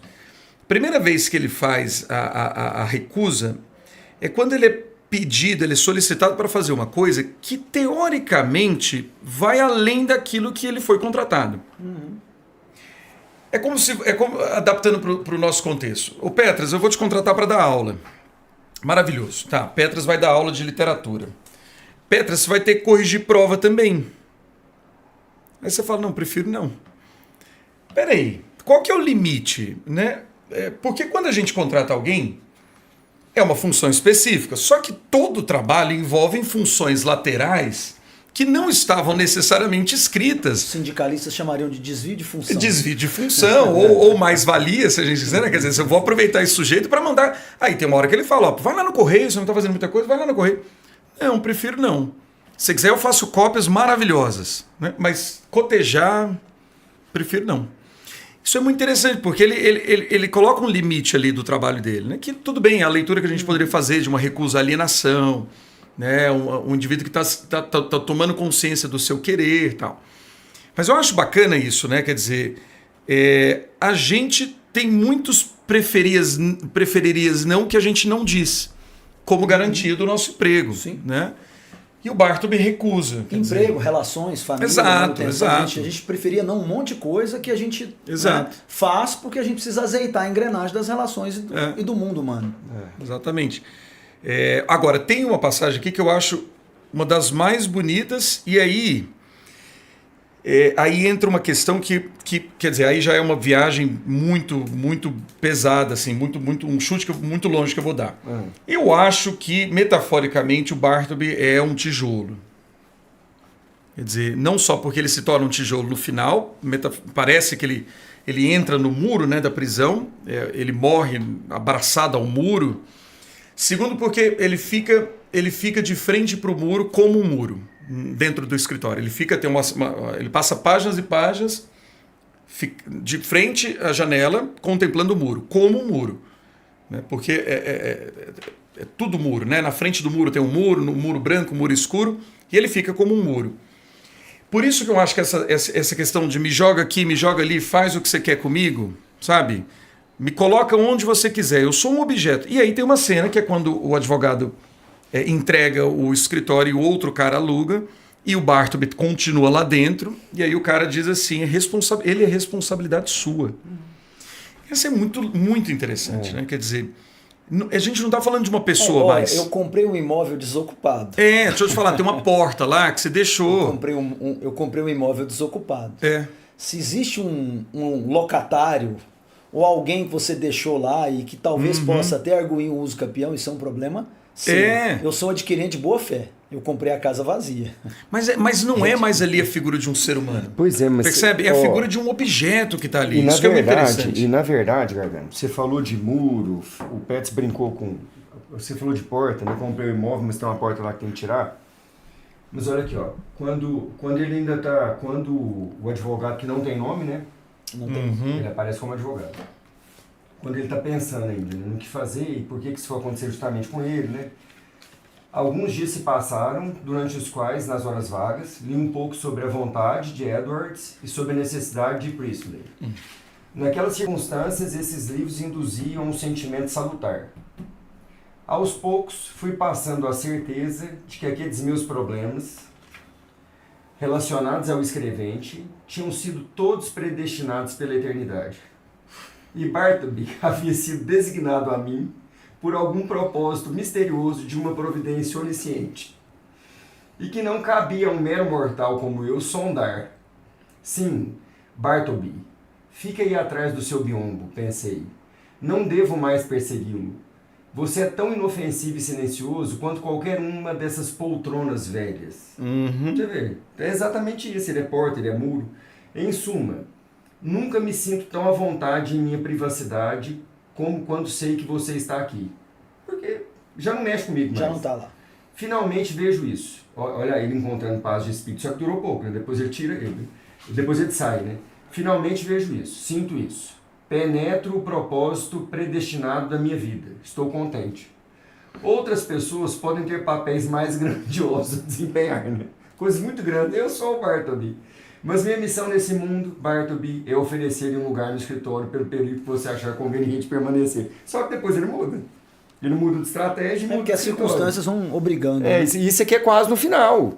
Primeira vez que ele faz a recusa é quando ele é pedido, ele é solicitado para fazer uma coisa que, teoricamente, vai além daquilo que ele foi contratado. É como adaptando para o nosso contexto. Ô Petras, eu vou te contratar para dar aula. Maravilhoso. Tá, Petras vai dar aula de literatura. Petras, você vai ter que corrigir prova também. Aí você fala, não, prefiro não. Peraí, qual que é o limite? Né? Porque quando a gente contrata alguém, é uma função específica. Só que todo trabalho envolve funções laterais que não estavam necessariamente escritas. Sindicalistas chamariam de desvio de função. Desvio de função, ou mais-valia, se a gente quiser, né? Quer dizer, se eu vou aproveitar esse sujeito para mandar... Aí tem uma hora que ele fala, ó, vai lá no correio, você não está fazendo muita coisa, vai lá no correio. Não, prefiro não. Se quiser, eu faço cópias maravilhosas, né? Mas cotejar, prefiro não. Isso é muito interessante, porque ele coloca um limite ali do trabalho dele, né? Que tudo bem, a leitura que a gente poderia fazer de uma recusa à alienação, né? Um indivíduo que está tomando consciência do seu querer e tal. Mas eu acho bacana isso, né? Quer dizer, a gente tem muitos preferirias não que a gente não diz, como garantia do nosso emprego. Sim. Né? E o Bartleby recusa. Emprego, relações, família. Exato. A gente preferia não um monte de coisa que a gente faz porque a gente precisa azeitar a engrenagem das relações e do mundo humano. Exatamente. Agora, tem uma passagem aqui que eu acho uma das mais bonitas, e aí entra uma questão que, quer dizer, aí já é uma viagem muito, muito pesada, assim, um chute muito longe que eu vou dar. Eu acho que, metaforicamente, o Bartleby é um tijolo. Quer dizer, não só porque ele se torna um tijolo no final, parece que ele entra no muro, né, da prisão, ele morre abraçado ao muro. Segundo, porque ele fica de frente para o muro como um muro. Dentro do escritório. Ele passa páginas e páginas de frente à janela, contemplando o muro, como um muro. Né? Porque é tudo muro. Né? Na frente do muro tem um muro, no muro branco, um muro escuro, e ele fica como um muro. Por isso que eu acho que essa questão de me joga aqui, me joga ali, faz o que você quer comigo, sabe? Me coloca onde você quiser, eu sou um objeto. E aí tem uma cena que é quando o advogado entrega o escritório e o outro cara aluga, e o Bartleby continua lá dentro, e aí o cara diz assim, ele é responsabilidade sua. Isso é muito, muito interessante, né? Quer dizer, a gente não está falando de uma pessoa mais... Eu comprei um imóvel desocupado. Deixa eu te falar, tem uma porta lá que você deixou. Eu comprei um imóvel desocupado. Se existe um locatário ou alguém que você deixou lá e que talvez possa até arguir um uso capião, isso é um problema... Sim, eu sou um adquirente de boa fé. Eu comprei a casa vazia. Mas não é mais ali a figura de um ser humano. Pois é, mas... Percebe? É a figura de um objeto que está ali. Isso que é muito interessante. E na verdade, Gargano, você falou de muro, o Pets brincou com... Você falou de porta, né? Comprei o imóvel, mas tem uma porta lá que tem que tirar. Mas olha aqui, ó. Quando ele ainda está... Quando o advogado que não tem nome, né? Não tem. Ele aparece como advogado. Quando ele está pensando ainda no que fazer e por que isso foi acontecer justamente com ele, né? Alguns dias se passaram, durante os quais, nas horas vagas, li um pouco sobre a vontade de Edwards e sobre a necessidade de Priestley. Naquelas circunstâncias, esses livros induziam um sentimento salutar. Aos poucos, fui passando a certeza de que aqueles meus problemas, relacionados ao escrevente, tinham sido todos predestinados pela eternidade. E Bartleby havia sido designado a mim por algum propósito misterioso de uma providência onisciente, e que não cabia a um mero mortal como eu sondar. Sim, Bartleby, fica aí atrás do seu biombo, pensei. Não devo mais persegui-lo. Você é tão inofensivo e silencioso quanto qualquer uma dessas poltronas velhas. Deixa eu ver. É exatamente isso. Ele é porta, ele é muro. Em suma, nunca me sinto tão à vontade em minha privacidade como quando sei que você está aqui. Porque já não mexe comigo mais. Já não está lá. Finalmente vejo isso. Olha ele encontrando paz de espírito. Só que durou pouco, né? Depois ele tira ele. Depois ele sai, né? Finalmente vejo isso. Sinto isso. Penetro o propósito predestinado da minha vida. Estou contente. Outras pessoas podem ter papéis mais grandiosos a desempenhar, né? Coisas muito grandes. Eu sou o Bartleby. Mas minha missão nesse mundo, Bartleby, é oferecer um lugar no escritório pelo período que você achar conveniente permanecer. Só que depois ele muda. Ele muda de estratégia e muda porque as circunstâncias vão obrigando. Né? Isso aqui é quase no final.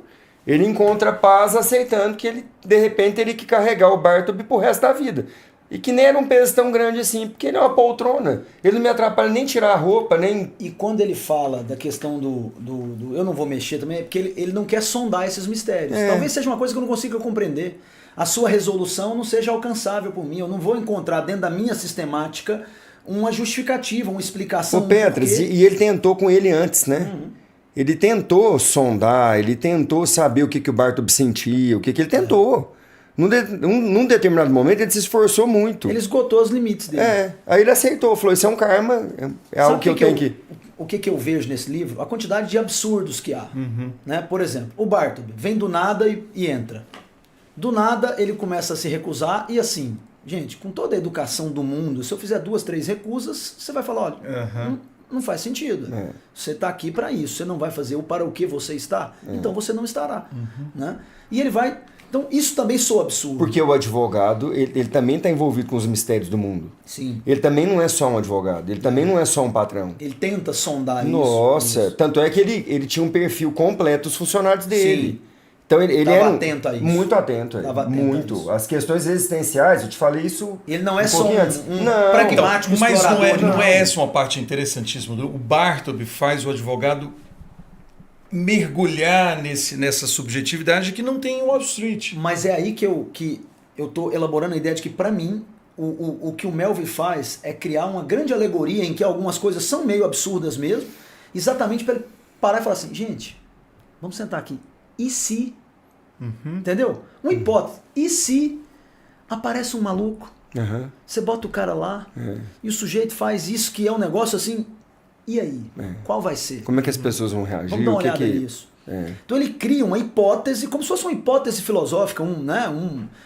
Ele encontra paz aceitando que ele, de repente, teria que carregar o Bartleby pro resto da vida. E que nem era um peso tão grande assim, porque ele é uma poltrona. Ele não me atrapalha nem tirar a roupa, nem... E quando ele fala da questão do eu não vou mexer também, é porque ele não quer sondar esses mistérios. Talvez seja uma coisa que eu não consiga compreender. A sua resolução não seja alcançável por mim. Eu não vou encontrar dentro da minha sistemática uma justificativa, uma explicação. O Petras, e ele tentou com ele antes, né? Ele tentou sondar, ele tentou saber o que o Bartleby sentia, o que ele tentou. Num determinado momento ele se esforçou muito. Ele esgotou os limites dele. Aí ele aceitou, falou, isso é um karma, é algo que eu tenho que... O que eu vejo nesse livro? A quantidade de absurdos que há. Né? Por exemplo, o Bartleby vem do nada e entra. Do nada ele começa a se recusar e assim, gente, com toda a educação do mundo, se eu fizer 2, 3 recusas, você vai falar, olha, não faz sentido. Você está aqui para isso, você não vai fazer o para o que você está, então você não estará. Né? E ele vai... Então, isso também soa absurdo. Porque o advogado, ele também está envolvido com os mistérios do mundo. Sim. Ele também não é só um advogado, ele também não é só um patrão. Ele tenta sondar isso. Nossa, tanto é que ele tinha um perfil completo dos funcionários dele. Sim. Então ele era atento a isso. Muito atento. Muito. As questões existenciais, eu te falei isso. Ele não é só um pragmático, mas não é essa uma parte interessantíssima. O Bartleby faz o advogado mergulhar nessa subjetividade que não tem Wall Street. Mas é aí que eu estou elaborando a ideia de que, para mim, o que o Melville faz é criar uma grande alegoria em que algumas coisas são meio absurdas mesmo, exatamente para ele parar e falar assim, gente, vamos sentar aqui. E se? Entendeu? Uma hipótese. E se aparece um maluco? Você bota o cara lá e o sujeito faz isso que é um negócio assim... E aí? Qual vai ser? Como é que as pessoas vão reagir? Vamos dar uma olhada nisso. Então ele cria uma hipótese, como se fosse uma hipótese filosófica.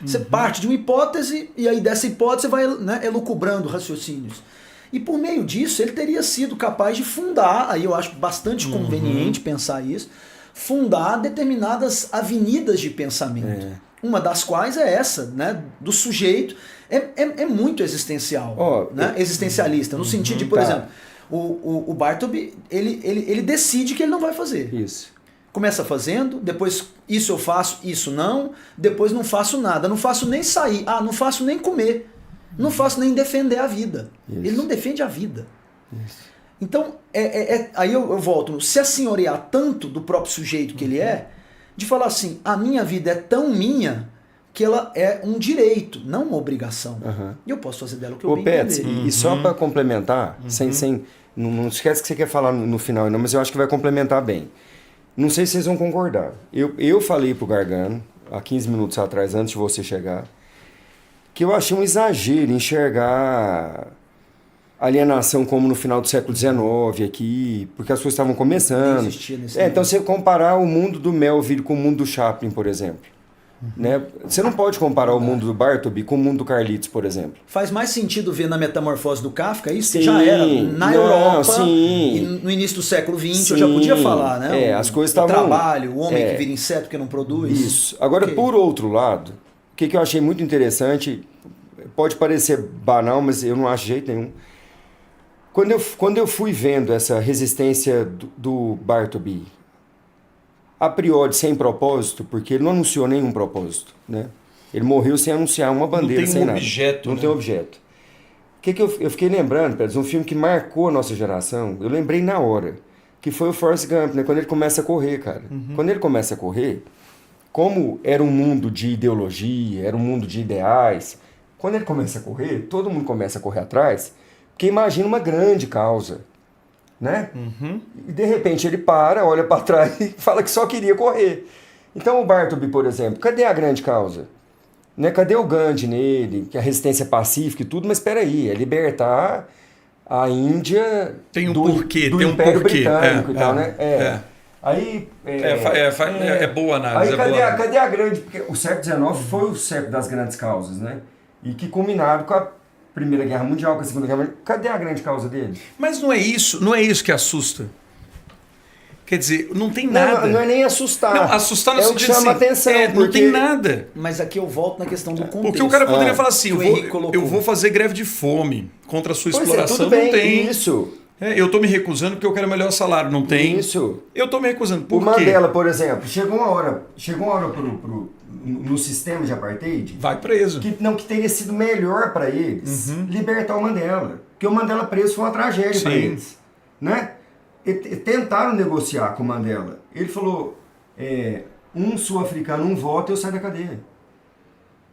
Você parte de uma hipótese e aí dessa hipótese você vai elucubrando raciocínios. E por meio disso ele teria sido capaz de fundar, aí eu acho bastante conveniente pensar isso, fundar determinadas avenidas de pensamento. Uma das quais é essa, né, do sujeito. É muito existencial, existencialista, no sentido de, por exemplo... O Bartleby, ele decide que ele não vai fazer. Isso. Começa fazendo, depois isso eu faço, isso não, depois não faço nada, não faço nem sair, não faço nem comer, não faço nem defender a vida. Isso. Ele não defende a vida. Isso. Então, aí eu volto, se assenhorear tanto do próprio sujeito que ele é, de falar assim, a minha vida é tão minha que ela é um direito, não uma obrigação. E eu posso fazer dela o que eu bem entender. E só para complementar, não esquece que você quer falar no final, não, mas eu acho que vai complementar bem. Não sei se vocês vão concordar. Eu falei pro Gargano, há 15 minutos atrás, antes de você chegar, que eu achei um exagero enxergar alienação como no final do século XIX aqui, porque as coisas estavam começando. Então você comparar o mundo do Melville com o mundo do Chaplin, por exemplo. Né? Você não pode comparar o mundo do Bartleby com o mundo do Carlitos, por exemplo. Faz mais sentido ver na Metamorfose do Kafka isso, que já era na Europa, e no início do século XX, eu já podia falar, né? As coisas estavam... O trabalho, o homem que vira inseto porque não produz. Isso. Agora, por outro lado, o que eu achei muito interessante, pode parecer banal, mas eu não acho de jeito nenhum. Quando eu fui vendo essa resistência do Bartleby, a priori sem propósito, porque ele não anunciou nenhum propósito, né? Ele morreu sem anunciar uma bandeira, sem nada. Não tem objeto. Não tem objeto. O que eu fiquei lembrando, Pedro, um filme que marcou a nossa geração, eu lembrei na hora, que foi o Forrest Gump, né? Quando ele começa a correr, cara. Quando ele começa a correr, como era um mundo de ideologia, era um mundo de ideais, quando ele começa a correr, todo mundo começa a correr atrás, porque imagina uma grande causa, né? E de repente ele para, olha para trás e fala que só queria correr. Então o Bartleby, por exemplo, cadê a grande causa? Né? Cadê o Gandhi nele, que é a resistência pacífica e tudo, mas espera aí, é libertar a Índia tem um do porquê, do tem Império um porquê. Britânico e tal, né? Aí, é boa análise. Aí cadê a grande... Porque o século XIX foi o século das grandes causas, né? E que culminaram com a Primeira Guerra Mundial, com a Segunda Guerra Mundial. Cadê a grande causa dele? Mas não é isso que assusta. Quer dizer, não tem nada. Não é nem assustar. Não, assustar no é o que sentido chama assim, atenção. não tem nada. Mas aqui eu volto na questão do contexto. Porque o cara poderia falar assim, eu eu vou fazer greve de fome contra a sua Pois exploração. tudo bem, não tem. Isso. Eu estou me recusando porque eu quero melhor salário. Não tem. Isso. Eu estou me recusando. Por o quê? Mandela, por exemplo, chegou uma hora no sistema de apartheid vai preso. que teria sido melhor para eles libertar o Mandela. Porque o Mandela preso foi uma tragédia para eles. Né? Tentaram negociar com o Mandela. Ele falou, um sul-africano, um voto, eu saio da cadeia.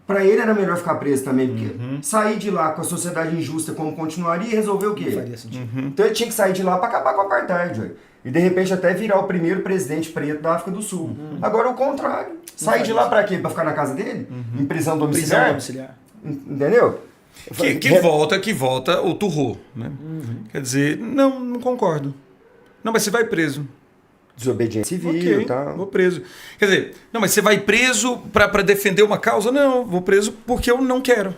Para ele era melhor ficar preso também, porque sair de lá com a sociedade injusta como continuaria e resolver o quê? Não faria sentido. Então ele tinha que sair de lá para acabar com o apartheid. E de repente até virar o primeiro presidente preto da África do Sul. Agora o contrário. Sair de lá para quê? Para ficar na casa dele? Em prisão domiciliar? Entendeu? Que volta o Turro. Né? Quer dizer, não concordo. Não, mas você vai preso. Desobediência civil e tal. Vou preso. Quer dizer, não, mas você vai preso para defender uma causa? Não, vou preso porque eu não quero.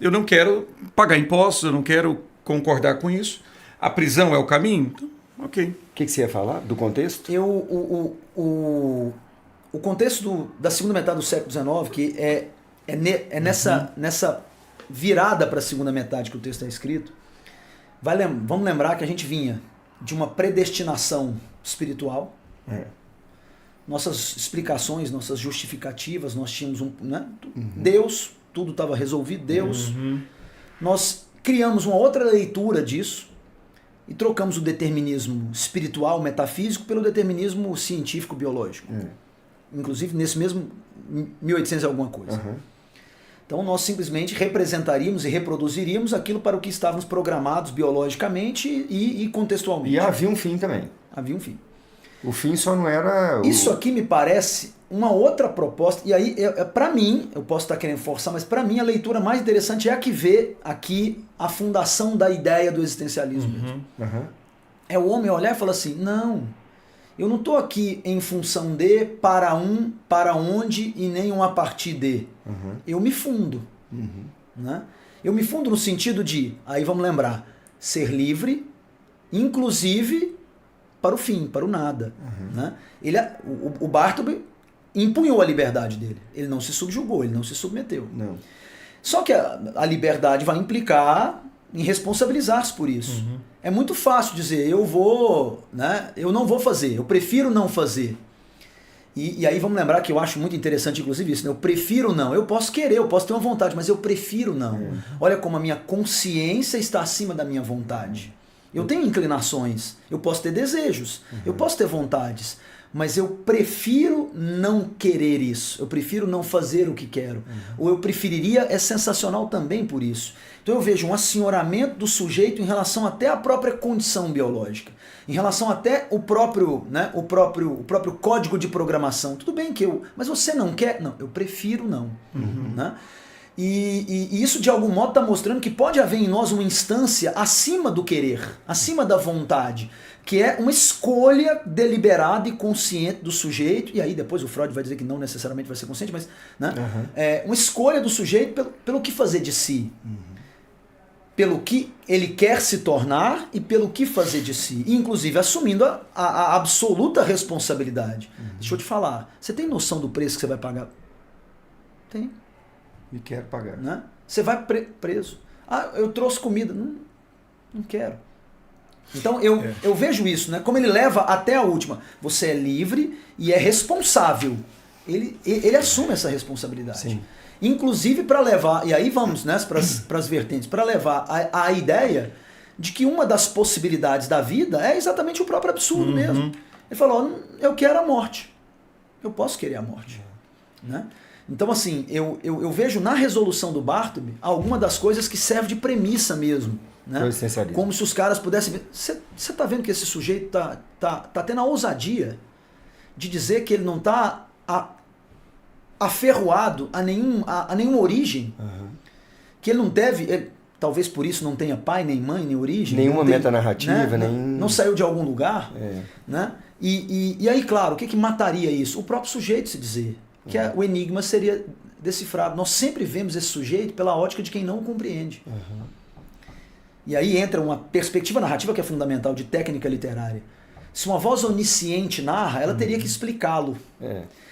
Eu não quero pagar impostos, eu não quero concordar com isso. A prisão é o caminho? Então, ok. O que você ia falar do contexto? O contexto da segunda metade do século XIX, que é nessa virada para a segunda metade que o texto é escrito, vamos lembrar que a gente vinha de uma predestinação espiritual. Nossas explicações, nossas justificativas, nós tínhamos Deus, tudo estava resolvido, Deus. Nós criamos uma outra leitura disso e trocamos o determinismo espiritual, metafísico, pelo determinismo científico, biológico. Inclusive nesse mesmo 1800 e alguma coisa. Então nós simplesmente representaríamos e reproduziríamos aquilo para o que estávamos programados biologicamente e contextualmente. E havia um fim também. Havia um fim. O fim só não era... Isso aqui me parece uma outra proposta, e aí, para mim, eu posso estar querendo forçar, mas para mim a leitura mais interessante é a que vê aqui a fundação da ideia do existencialismo. É o homem olhar e falar assim, não, eu não estou aqui em função de, para onde e nem a partir de. Eu me fundo. Né? Eu me fundo no sentido de, aí vamos lembrar, ser livre, inclusive para o fim, para o nada. Né? O Bartleby impunhou a liberdade dele. Ele não se subjugou, ele não se submeteu. Não. Só que a liberdade vai implicar em responsabilizar-se por isso. É muito fácil dizer, eu não vou fazer, eu prefiro não fazer. E aí vamos lembrar que eu acho muito interessante, inclusive, isso, né? Eu prefiro não. Eu posso querer, eu posso ter uma vontade, mas eu prefiro não. Olha como a minha consciência está acima da minha vontade. Eu tenho inclinações, eu posso ter desejos, eu posso ter vontades, mas eu prefiro não querer isso, eu prefiro não fazer o que quero. Ou eu preferiria, é sensacional também por isso. Então eu vejo um assenhoramento do sujeito em relação até à própria condição biológica, em relação até o próprio código de programação. Tudo bem mas você não quer? Não, eu prefiro não. Né? E isso de algum modo está mostrando que pode haver em nós uma instância acima do querer, acima da vontade, que é uma escolha deliberada e consciente do sujeito, e aí depois o Freud vai dizer que não necessariamente vai ser consciente, mas uma escolha do sujeito pelo que fazer de si, pelo que ele quer se tornar e pelo que fazer de si, inclusive assumindo a absoluta responsabilidade. Deixa eu te falar, você tem noção do preço que você vai pagar? Tem. E quero pagar. Né? Você vai preso. Ah, eu trouxe comida. Não quero. Então eu vejo isso, né? Como ele leva até a última. Você é livre e é responsável. Ele assume essa responsabilidade. Sim. Inclusive para levar, e aí vamos, né, para as vertentes, para levar a ideia de que uma das possibilidades da vida é exatamente o próprio absurdo mesmo. Ele falou, eu quero a morte. Eu posso querer a morte. Né? Então, assim, eu vejo na resolução do Bartleby alguma das coisas que serve de premissa mesmo. Né? Como se os caras pudessem ver. Você está vendo que esse sujeito tá tendo a ousadia de dizer que ele não está aferroado a nenhuma origem, que ele não deve, talvez por isso não tenha pai, nem mãe, nem origem. Nenhuma metanarrativa, né? nem... Não saiu de algum lugar. Né? E aí, claro, o que mataria isso? O próprio sujeito se dizer. Que o enigma seria decifrado. Nós sempre vemos esse sujeito pela ótica de quem não o compreende. E aí entra uma perspectiva narrativa que é fundamental, de técnica literária. Se uma voz onisciente narra, ela teria que explicá-lo.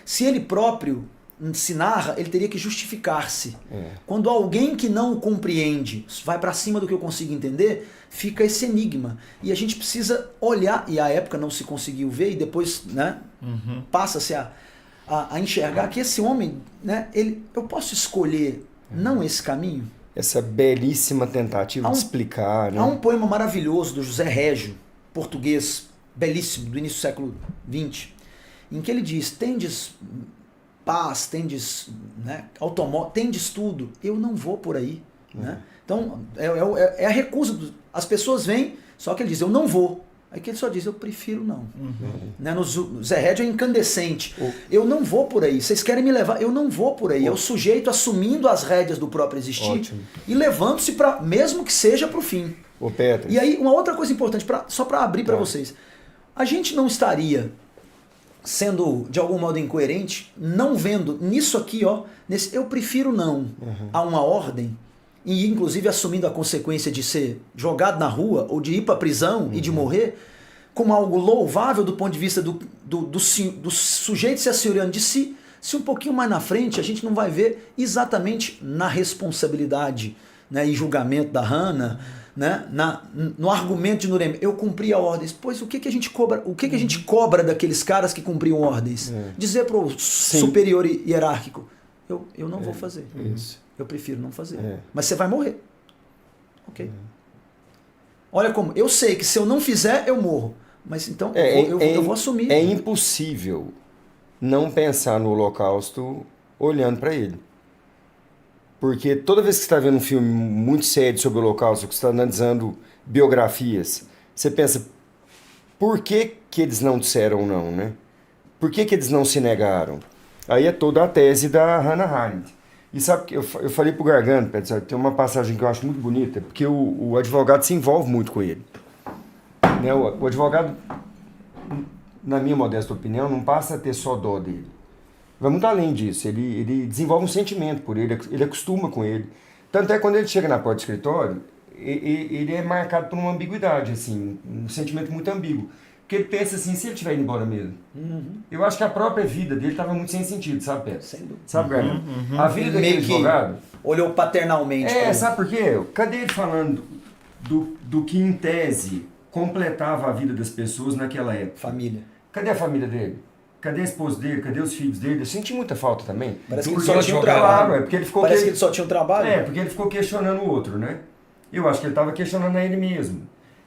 Se ele próprio se narra, ele teria que justificar-se. Quando alguém que não o compreende vai para cima do que eu consigo entender, fica esse enigma. E a gente precisa olhar, e à época não se conseguiu ver, e depois, né, passa-se a enxergar que esse homem, né, eu posso escolher não esse caminho? Essa belíssima tentativa de explicar. Né? Há um poema maravilhoso do José Régio, português, belíssimo, do início do século XX, em que ele diz, tendes paz, tendes, né, automóvel, tendes tudo, eu não vou por aí. Né? Então, é a recusa. As pessoas vêm, só que ele diz, eu não vou. Aí que ele só diz, eu prefiro não. Né? No Zé Régio é incandescente. Eu não vou por aí. Vocês querem me levar? Eu não vou por aí. É o sujeito assumindo as rédeas do próprio existir e levando-se para, mesmo que seja para o fim. E aí, uma outra coisa importante, só para abrir para vocês. A gente não estaria sendo, de algum modo, incoerente, não vendo nisso aqui, nesse eu prefiro não, a uma ordem, e inclusive assumindo a consequência de ser jogado na rua ou de ir para a prisão e de morrer, como algo louvável do ponto de vista do sujeito se assenhoreando de si, se um pouquinho mais na frente a gente não vai ver exatamente na responsabilidade, né, e julgamento da Hannah, né, no argumento de Nuremberg, eu cumpri a ordem. Pois o que a gente cobra? O que a gente cobra daqueles caras que cumpriam ordens? Dizer para o superior hierárquico, eu não vou fazer. Eu prefiro não fazer. Mas você vai morrer. Ok. Olha como, eu sei que se eu não fizer, eu morro. Mas então eu vou assumir. É impossível não pensar no Holocausto olhando para ele. Porque toda vez que você está vendo um filme muito sério sobre o Holocausto, que você está analisando biografias, você pensa, por que eles não disseram não, né? Por que eles não se negaram? Aí é toda a tese da Hannah Arendt. E sabe que eu falei pro Gargano, Pedro, tem uma passagem que eu acho muito bonita, porque o advogado se envolve muito com ele. Né? O advogado, na minha modesta opinião, não passa a ter só dó dele. Vai muito além disso, ele desenvolve um sentimento por ele acostuma com ele. Tanto é que quando ele chega na porta do escritório, ele é marcado por uma ambiguidade, assim, um sentimento muito ambíguo. Porque ele pensa assim, se ele estiver indo embora mesmo. Eu acho que a própria vida dele estava muito sem sentido, sabe, Pedro? Sem dúvida. Sabe, Gargano? A vida daquele advogado... Olhou paternalmente. Sabe por quê? Cadê ele falando do que, em tese, completava a vida das pessoas naquela época? Família. Cadê a família dele? Cadê a esposa dele? Cadê os filhos dele? Eu senti muita falta também. Parece que ele só tinha um trabalho. Porque ele ficou Parece que ele só tinha um trabalho. Porque ele ficou questionando o outro, né? Eu acho que ele estava questionando a ele mesmo.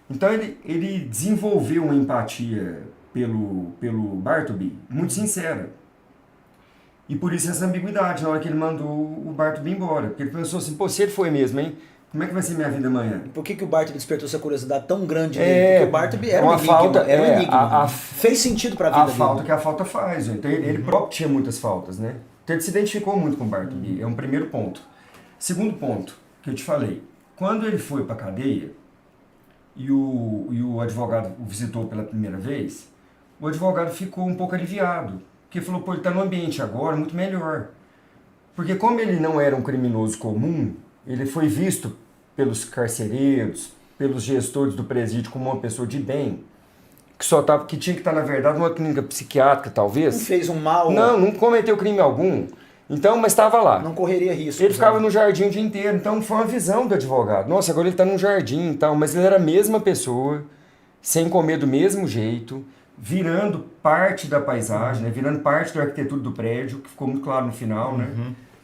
Então ele desenvolveu uma empatia pelo Bartleby muito sincera. E por isso essa ambiguidade na hora que ele mandou o Bartleby embora. Porque ele pensou assim, se ele foi mesmo, hein? Como é que vai ser minha vida amanhã? Por que o Bartleby despertou essa curiosidade tão grande dele? Porque o Bartleby era um enigma. Fez sentido para a vida dele. A falta que a falta faz. Então ele próprio tinha muitas faltas, né? Então ele se identificou muito com o Bartleby. É um primeiro ponto. Segundo ponto, que eu te falei. Quando ele foi para a cadeia e o advogado o visitou pela primeira vez, o advogado ficou um pouco aliviado. Porque falou, ele está no ambiente agora muito melhor. Porque como ele não era um criminoso comum, ele foi visto pelos carcereiros, pelos gestores do presídio como uma pessoa de bem, que tinha que estar, na verdade, numa clínica psiquiátrica, talvez. Não fez um mal. Não cometeu crime algum. Então, mas estava lá. Não correria risco. Ele ficava no jardim o dia inteiro, então foi uma visão do advogado. Nossa, agora ele está num jardim e tal, mas ele era a mesma pessoa, sem comer do mesmo jeito, virando parte da paisagem, né? Virando parte da arquitetura do prédio, que ficou muito claro no final, né?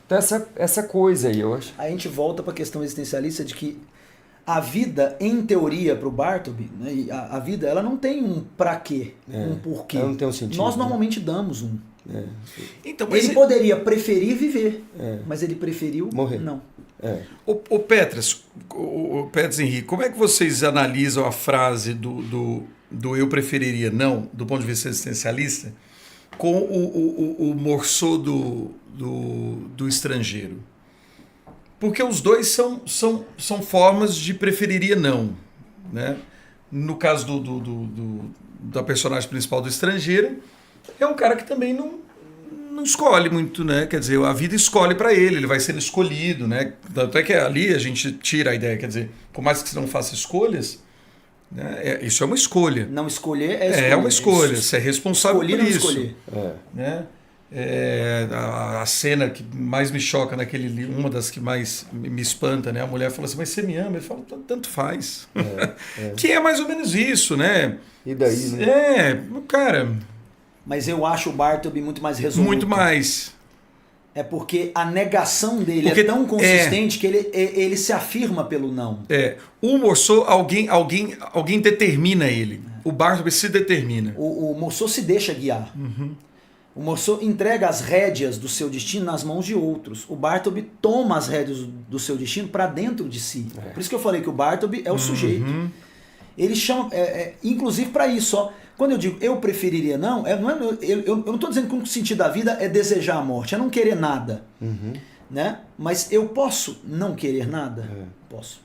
Então essa coisa aí, eu acho. A gente volta para a questão existencialista de que a vida, em teoria, para o Bartleby, né, a vida ela não tem um pra quê, um porquê. Ela não tem um sentido. Nós normalmente damos um. Então, mas Ele poderia preferir viver, mas ele preferiu morrer. Não. O Petras, o Petras Henrique, como é que vocês analisam a frase do eu preferiria não, do ponto de vista existencialista, com o morceau do estrangeiro? Porque os dois são formas de preferiria não, né? No caso da personagem principal do estrangeiro, é um cara que também não escolhe muito, né? Quer dizer, a vida escolhe para ele vai sendo escolhido, né? Tanto é que ali a gente tira a ideia, quer dizer, por mais que você não faça escolhas, né? Isso é uma escolha. Não escolher é escolha. É uma escolha, você é responsável escolher por não isso. Escolher. Né? A cena que mais me choca naquele livro, uma das que mais me espanta, né? A mulher fala assim, mas você me ama? Ele fala, tanto faz. Que é mais ou menos isso, né? E daí, né? Cara... Mas eu acho o Bartleby muito mais resoluto. Muito mais. É porque a negação dele é tão consistente que ele se afirma pelo não. O Morceau, alguém determina ele. O Bartleby se determina. O Morceau se deixa guiar. O Morceau entrega as rédeas do seu destino nas mãos de outros. O Bartleby toma as rédeas do seu destino para dentro de si. Por isso que eu falei que o Bartleby é o sujeito. Ele chama, inclusive para isso, ó. Quando eu digo eu preferiria não, eu não estou dizendo que o sentido da vida é desejar a morte, é não querer nada. Né? Mas eu posso não querer nada? Posso.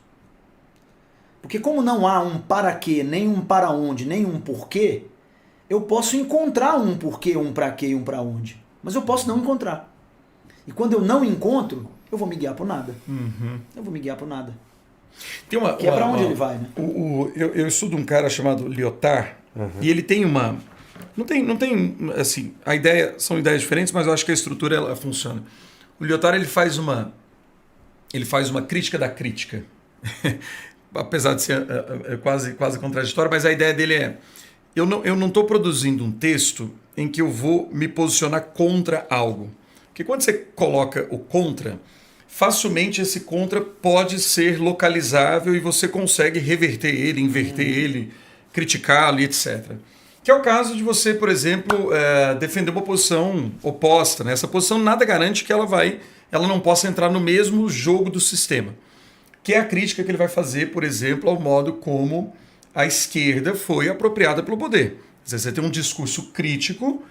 Porque como não há um para quê, nem um para onde, nem um porquê, eu posso encontrar um porquê, um para quê e um para onde. Mas eu posso não encontrar. E quando eu não encontro, eu vou me guiar por nada. Eu vou me guiar por nada. Tem que é para onde ele vai, né? Eu estudo um cara chamado Lyotard, e ele tem uma... Não tem assim, são ideias diferentes, mas eu acho que a estrutura ela funciona. O Lyotard ele faz uma crítica da crítica. Apesar de ser quase contraditório, mas a ideia dele é: eu não estou produzindo um texto em que eu vou me posicionar contra algo. Porque quando você coloca o contra, facilmente esse contra pode ser localizável e você consegue reverter ele, inverter ele, criticá-lo, etc. Que é o caso de você, por exemplo, defender uma posição oposta. Né? Essa posição nada garante que ela não possa entrar no mesmo jogo do sistema. Que é a crítica que ele vai fazer, por exemplo, ao modo como a esquerda foi apropriada pelo poder. Quer dizer, você tem um discurso crítico,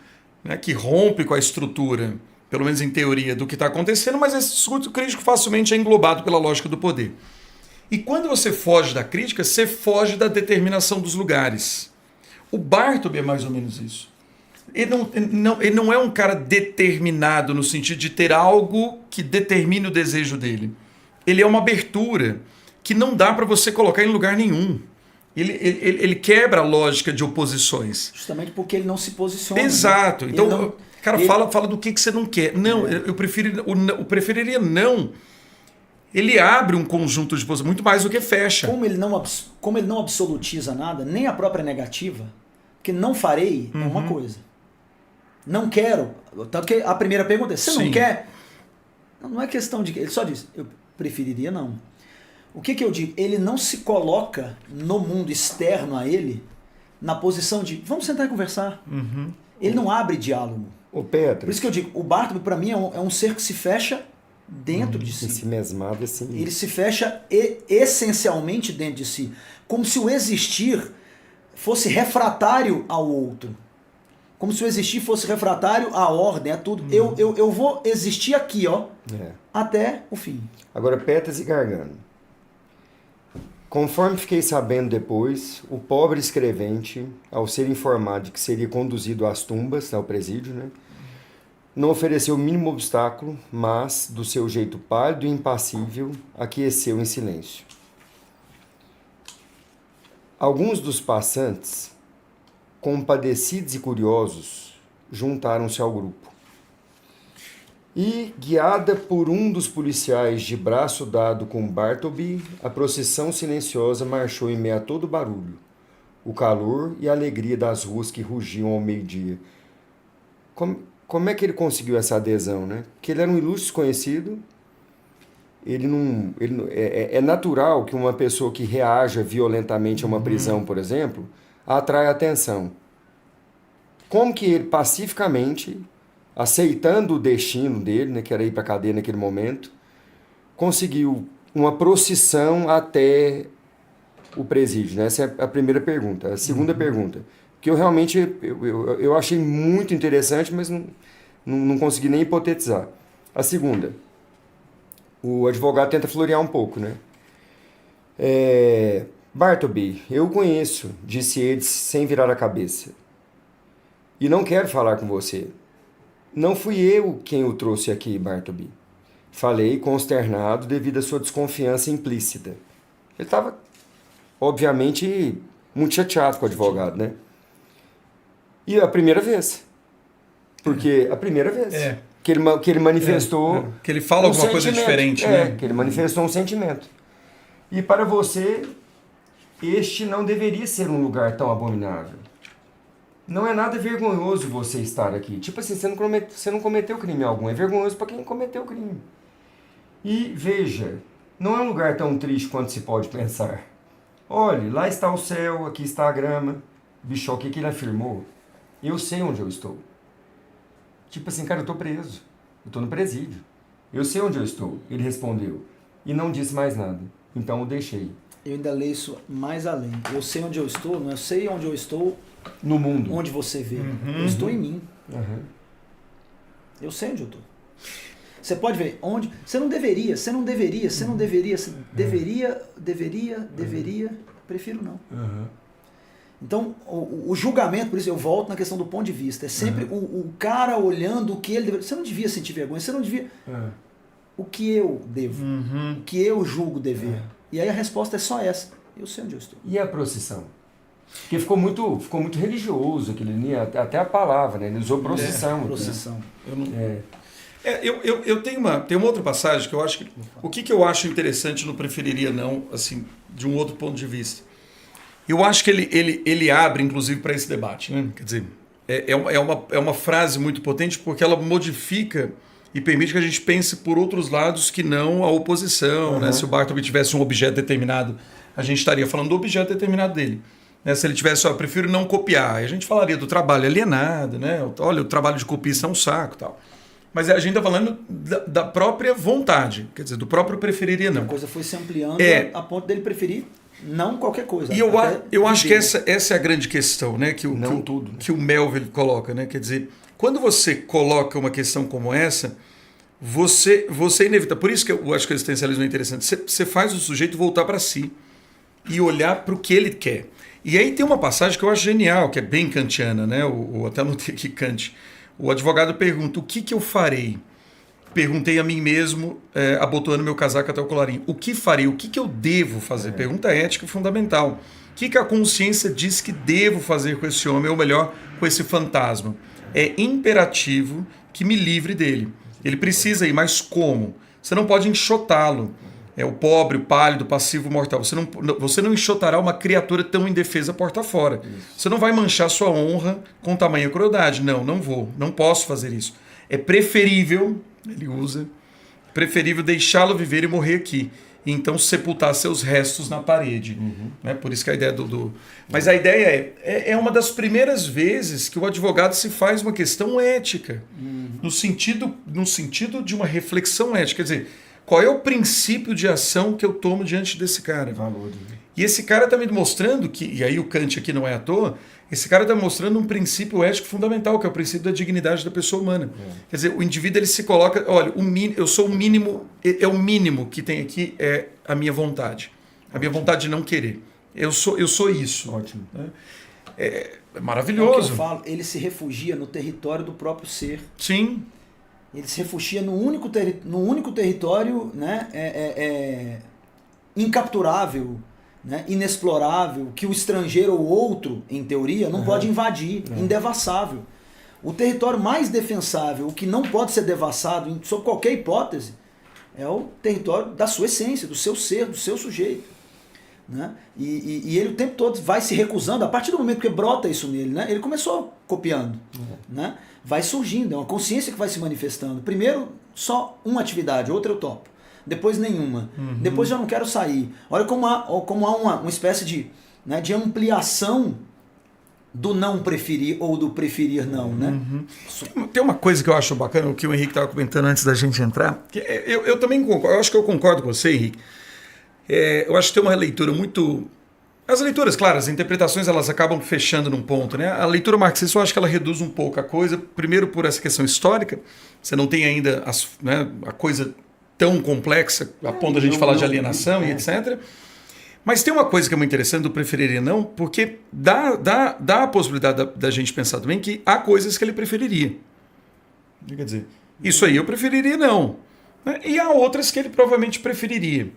né, que rompe com a estrutura, pelo menos em teoria, do que está acontecendo, mas esse discurso crítico facilmente é englobado pela lógica do poder. E quando você foge da crítica, você foge da determinação dos lugares. O Bartleby é mais ou menos isso. Ele não é um cara determinado no sentido de ter algo que determine o desejo dele. Ele é uma abertura que não dá para você colocar em lugar nenhum. Ele quebra a lógica de oposições. Justamente porque ele não se posiciona. Exato. Né? Então, cara, fala do que você não quer. Não, eu preferiria não. Ele abre um conjunto de posições muito mais do que fecha. Como ele não absolutiza nada, nem a própria negativa, porque não farei é uma coisa. Não quero. Tanto que a primeira pergunta é: você não quer? Não é questão de... Ele só diz: eu preferiria não. O que eu digo? Ele não se coloca no mundo externo a ele na posição de vamos sentar e conversar. Ele não abre diálogo. Ô Pedro. Por isso que eu digo, o Bartleby para mim é um ser que se fecha dentro de si. Esse mesmado assim. Ele se fecha essencialmente dentro de si. Como se o existir fosse refratário ao outro. Como se o existir fosse refratário à ordem, a tudo. Eu vou existir aqui, ó, até o fim. Agora, Petras e Gargano. Conforme fiquei sabendo depois, o pobre escrevente, ao ser informado de que seria conduzido às tumbas, ao presídio, né, não ofereceu o mínimo obstáculo, mas, do seu jeito pálido e impassível, aqueceu em silêncio. Alguns dos passantes, compadecidos e curiosos, juntaram-se ao grupo. E, guiada por um dos policiais de braço dado com Bartleby, a procissão silenciosa marchou em meio a todo o barulho, o calor e a alegria das ruas que rugiam ao meio-dia. Como é que ele conseguiu essa adesão, né? Porque ele era um ilustre desconhecido. É natural que uma pessoa que reaja violentamente a uma prisão, por exemplo, atrai atenção. Como que ele pacificamente, aceitando o destino dele, né, que era ir para a cadeia naquele momento, conseguiu uma procissão até o presídio, né? Essa é a primeira pergunta. A segunda pergunta, que eu realmente eu achei muito interessante, mas não consegui nem hipotetizar. A segunda, o advogado tenta florear um pouco, né? Bartleby, eu conheço, disse ele sem virar a cabeça. E não quero falar com você. Não fui eu quem o trouxe aqui, Bartleby. Falei consternado devido à sua desconfiança implícita. Ele estava, obviamente, muito chateado com o advogado, né? E a primeira vez. Porque a primeira vez. Que ele manifestou. Que ele fala alguma coisa diferente, né? Que ele manifestou um sentimento. E para você, este não deveria ser um lugar tão abominável. Não é nada vergonhoso você estar aqui. Tipo assim, você não cometeu crime algum. É vergonhoso para quem cometeu crime. E veja, não é um lugar tão triste quanto se pode pensar. Olhe, lá está o céu, aqui está a grama. Bicho, o que ele afirmou? Eu sei onde eu estou. Tipo assim, cara, eu estou preso. Eu estou no presídio. Eu sei onde eu estou. Ele respondeu. E não disse mais nada. Então eu deixei. Eu ainda leio isso mais além. Eu sei onde eu estou, não eu sei onde eu estou no mundo. Onde você vê. Eu estou em mim. Eu sei onde eu estou. Você pode ver onde. Você não deveria. Deveria. Prefiro não. Então, o julgamento, por isso eu volto na questão do ponto de vista. É sempre o cara olhando o que ele deveria. Você não devia sentir vergonha, você não devia. O que eu devo, o que eu julgo dever. E aí a resposta é só essa. Eu sei onde eu estou. E a procissão? Porque ficou muito religioso aquele ali, até a palavra, né? Ele usou procissão. Procissão. Né? Eu tenho uma outra passagem que eu acho que... O que eu acho interessante no Preferiria Não, assim, de um outro ponto de vista. Eu acho que ele abre, inclusive, para esse debate. Né? Quer dizer, é uma frase muito potente porque ela modifica e permite que a gente pense por outros lados que não a oposição. Né? Se o Bartleby tivesse um objeto determinado, a gente estaria falando do objeto determinado dele. Né? Se ele tivesse, eu prefiro não copiar, a gente falaria do trabalho alienado, né? Olha, o trabalho de copista é um saco e tal. Mas a gente está falando da própria vontade, quer dizer, do próprio Preferiria Não. A coisa foi se ampliando a ponto dele preferir não qualquer coisa. E eu acho que essa é a grande questão, né? Que o Melville coloca, né? Quer dizer, quando você coloca uma questão como essa, você inevita. Por isso que eu acho que o existencialismo é interessante. Você faz o sujeito voltar para si e olhar para o que ele quer. E aí tem uma passagem que eu acho genial, que é bem kantiana, né? Até anotei aqui Kant. O advogado pergunta, o que eu farei? Perguntei a mim mesmo, abotoando meu casaco até o colarinho. O que farei? O que eu devo fazer? Pergunta ética fundamental. O que a consciência diz que devo fazer com esse homem, ou melhor, com esse fantasma? É imperativo que me livre dele. Ele precisa ir, mas como? Você não pode enxotá-lo. É o pobre, o pálido, o passivo, o mortal. Você não enxotará uma criatura tão indefesa porta fora. Isso. Você não vai manchar sua honra com tamanha crueldade. Não vou. Não posso fazer isso. É preferível, ele usa, preferível deixá-lo viver e morrer aqui. E então sepultar seus restos na parede. Né? Por isso que a ideia Mas a ideia é uma das primeiras vezes que o advogado se faz uma questão ética. No sentido de uma reflexão ética. Quer dizer, qual é o princípio de ação que eu tomo diante desse cara? Valor. E esse cara está me demonstrando que, e aí o Kant aqui não é à toa, esse cara está mostrando um princípio ético fundamental, que é o princípio da dignidade da pessoa humana. Quer dizer, o indivíduo ele se coloca, olha, eu sou o mínimo, o mínimo que tem aqui é a minha vontade. A minha vontade de não querer. Eu sou isso. Ótimo. É maravilhoso. É o que eu falo, ele se refugia no território do próprio ser. Sim. Ele se refugia no único território, né, incapturável, né, inexplorável, que o estrangeiro ou outro, em teoria, não pode invadir, indevassável. O território mais defensável, o que não pode ser devassado, sob qualquer hipótese, é o território da sua essência, do seu ser, do seu sujeito. Né? E ele o tempo todo vai se recusando, a partir do momento que brota isso nele, né? Ele começou copiando. Né? Vai surgindo, é uma consciência que vai se manifestando. Primeiro, só uma atividade, outra eu topo. Depois nenhuma. Depois já não quero sair. Olha como há uma espécie de ampliação do não preferir ou do preferir não, né? Tem uma coisa que eu acho bacana, o que o Henrique estava comentando antes da gente entrar, que eu também concordo, eu acho que eu concordo com você, Henrique. Eu acho que tem uma leitura muito... As leituras, claro, as interpretações elas acabam fechando num ponto, né? A leitura marxista eu acho que ela reduz um pouco a coisa, primeiro por essa questão histórica, você não tem ainda a coisa tão complexa a ponto da gente falar de alienação e etc. Mas tem uma coisa que é muito interessante do preferir e não, porque dá a possibilidade da gente pensar também que há coisas que ele preferiria. Quer dizer, isso aí eu preferiria não. Né? E há outras que ele provavelmente preferiria.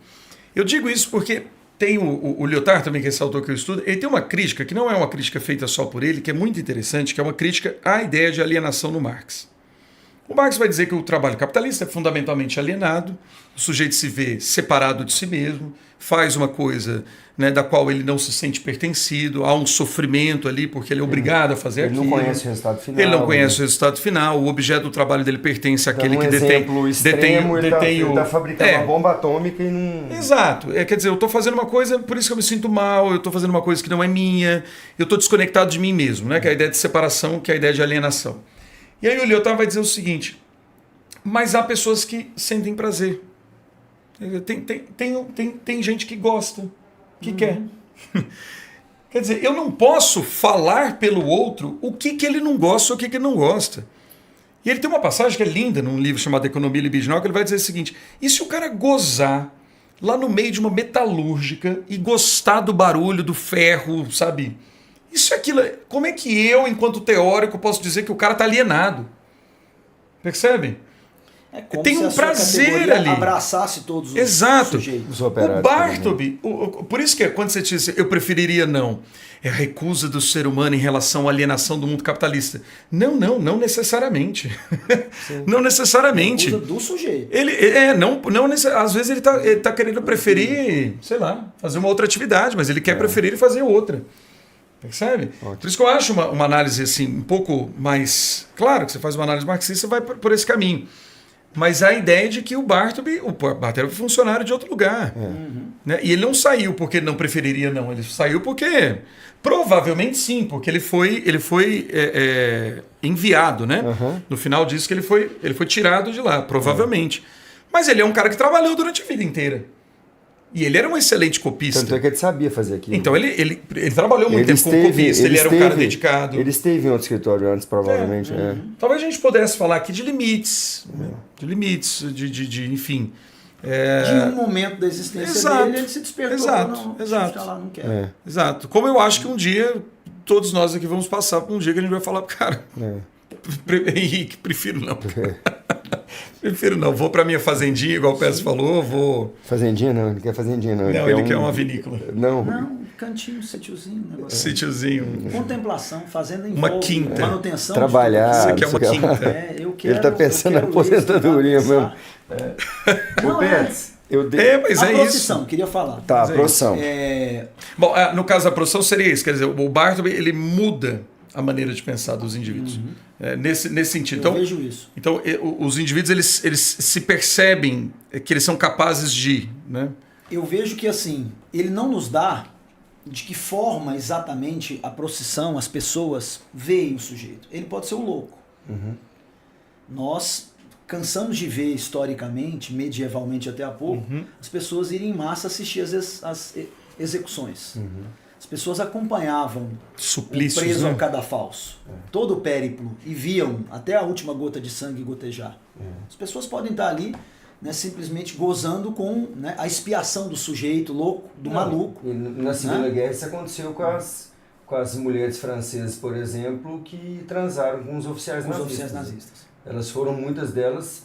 Eu digo isso porque tem o Lyotard também, que é esse autor que eu estudo, ele tem uma crítica, que não é uma crítica feita só por ele, que é muito interessante, que é uma crítica à ideia de alienação no Marx. O Marx vai dizer que o trabalho capitalista é fundamentalmente alienado, o sujeito se vê separado de si mesmo, faz uma coisa, né, da qual ele não se sente pertencido, há um sofrimento ali porque ele é obrigado a fazer aquilo. Ele não conhece o resultado final. Ele não conhece o resultado final, o objeto do trabalho dele pertence àquele que detém... Ele está fabricando uma bomba atômica e não... Exato. Quer dizer, eu estou fazendo uma coisa, por isso que eu me sinto mal, eu estou fazendo uma coisa que não é minha, eu estou desconectado de mim mesmo, né, que é a ideia de separação, que é a ideia de alienação. E aí o Lyotard vai dizer o seguinte, mas há pessoas que sentem prazer. Tem gente que gosta, que quer. Quer dizer, eu não posso falar pelo outro o que ele não gosta ou o que ele não gosta. E ele tem uma passagem que é linda num livro chamado Economia Libidinal, que ele vai dizer o seguinte, e se o cara gozar lá no meio de uma metalúrgica e gostar do barulho do ferro, sabe? Isso é aquilo. Como é que eu, enquanto teórico, posso dizer que o cara está alienado? Percebe? É como tem se um prazer ali. Abraçasse todos os sujeitos. O Bartleby, por isso que quando você diz eu preferiria não, é a recusa do ser humano em relação à alienação do mundo capitalista. Não necessariamente. Não necessariamente. A recusa do sujeito. Às vezes ele tá querendo preferir, sei lá, fazer uma outra atividade, mas ele quer preferir fazer outra. Percebe? Ótimo. Por isso que eu acho uma análise assim, um pouco mais... Claro que você faz uma análise marxista, você vai por esse caminho. Mas a ideia de que o Bartleby é funcionário de outro lugar. Né? E ele não saiu porque ele não preferiria, não. Ele saiu porque... Provavelmente sim, porque ele foi enviado, né? No final disso que ele foi tirado de lá, provavelmente. Mas ele é um cara que trabalhou durante a vida inteira. E ele era um excelente copista. Tanto é que ele sabia fazer aquilo. Então ele trabalhou muito tempo como copista, ele era um cara dedicado. Ele esteve em outro escritório antes, provavelmente. Talvez a gente pudesse falar aqui de limites. Enfim. De um momento da existência dele, ele se despertou. Exato. Lá, não quer. Exato. Como eu acho que um dia, todos nós aqui vamos passar por um dia que a gente vai falar pro cara. Henrique, prefiro não. Prefiro não, vou pra minha fazendinha, igual o Pérez falou, vou... Fazendinha não, ele quer fazendinha não. Ele quer uma vinícola. Não, cantinho, sítiozinho. Sítiozinho. Contemplação, fazenda em uma quinta. Manutenção. Trabalhar. Você quer uma quinta. Ele tá pensando na aposentadoria mesmo. O Pérez... Mas é procissão, isso. Queria falar. Tá, a procissão. Bom, no caso da procissão seria isso, quer dizer, o Bartleby, ele muda a maneira de pensar dos indivíduos. Nesse sentido. Eu vejo isso. Então, os indivíduos, eles se percebem que eles são capazes de... Né? Eu vejo que, assim, ele não nos dá de que forma exatamente a procissão, as pessoas veem o sujeito. Ele pode ser o louco. Nós cansamos de ver historicamente, medievalmente até há pouco, as pessoas irem em massa assistir as execuções. As pessoas acompanhavam suplícios, o preso né? ao cadafalso, todo o périplo, e viam até a última gota de sangue gotejar. As pessoas podem estar ali, né, simplesmente gozando com, né, a expiação do sujeito louco, do maluco. E na Segunda Guerra isso aconteceu com as mulheres francesas, por exemplo, que transaram com os oficiais nazistas. Elas foram, muitas delas,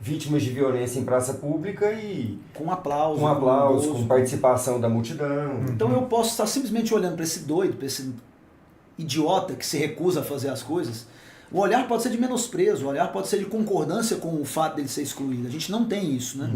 vítimas de violência em praça pública e... Com aplauso. Com participação da multidão. Então eu posso estar simplesmente olhando para esse doido, para esse idiota que se recusa a fazer as coisas, O olhar pode ser de menosprezo, o olhar pode ser de concordância com o fato dele ser excluído. A gente não tem isso, né?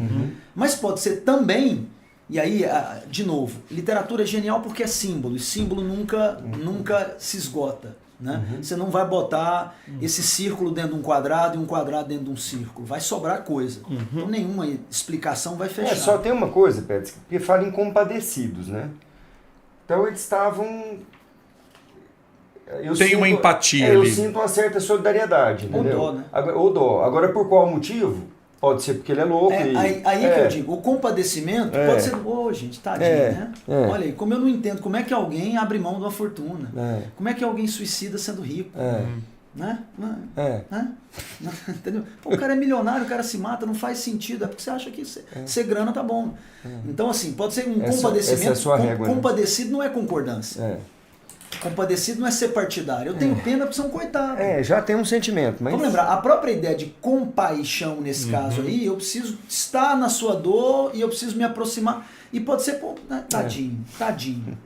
Mas pode ser também, e aí, de novo, literatura é genial porque é símbolo, e símbolo nunca se esgota. Né? Você não vai botar esse círculo dentro de um quadrado e um quadrado dentro de um círculo. Vai sobrar coisa. Então nenhuma explicação vai fechar. Só tem uma coisa, Pets, porque fala em compadecidos, né? Então eles estavam... Tem uma empatia ali. Eu sinto uma certa solidariedade, entendeu? Ou dó, né? Ou dó. Agora, por qual motivo? Pode ser porque ele é louco. Aí é que eu digo, o compadecimento pode ser, gente, tadinho, né? Olha aí, como eu não entendo, como é que alguém abre mão de uma fortuna? Como é que alguém suicida sendo rico? Né? Entendeu? Pô, o cara é milionário, o cara se mata, não faz sentido, é porque você acha que ser grana tá bom. Então, assim, pode ser um compadecimento. Essa é a sua régua, compadecido não é concordância. Compadecido não é ser partidário. Eu tenho pena porque são coitados. Já tem um sentimento, mas... Vamos lembrar, a própria ideia de compaixão nesse caso aí, eu preciso estar na sua dor e eu preciso me aproximar. E pode ser, pô, né? Tadinho,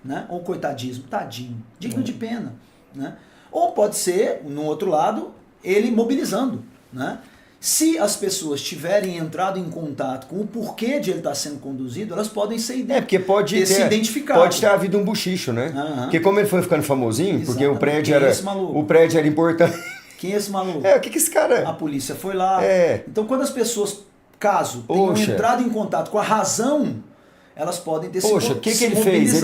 né? Ou coitadismo, tadinho, digno de pena, né? Ou pode ser, no outro lado, ele mobilizando, né? Se as pessoas tiverem entrado em contato com o porquê de ele estar sendo conduzido, elas podem ser porque pode ter se identificado. Pode ter havido um buchicho, né? Porque como ele foi ficando famosinho, porque o prédio era importante. Quem é esse maluco? O que esse cara... A polícia foi lá. Então, quando as pessoas, caso tenham entrado em contato com a razão, elas podem ter o que ele fez?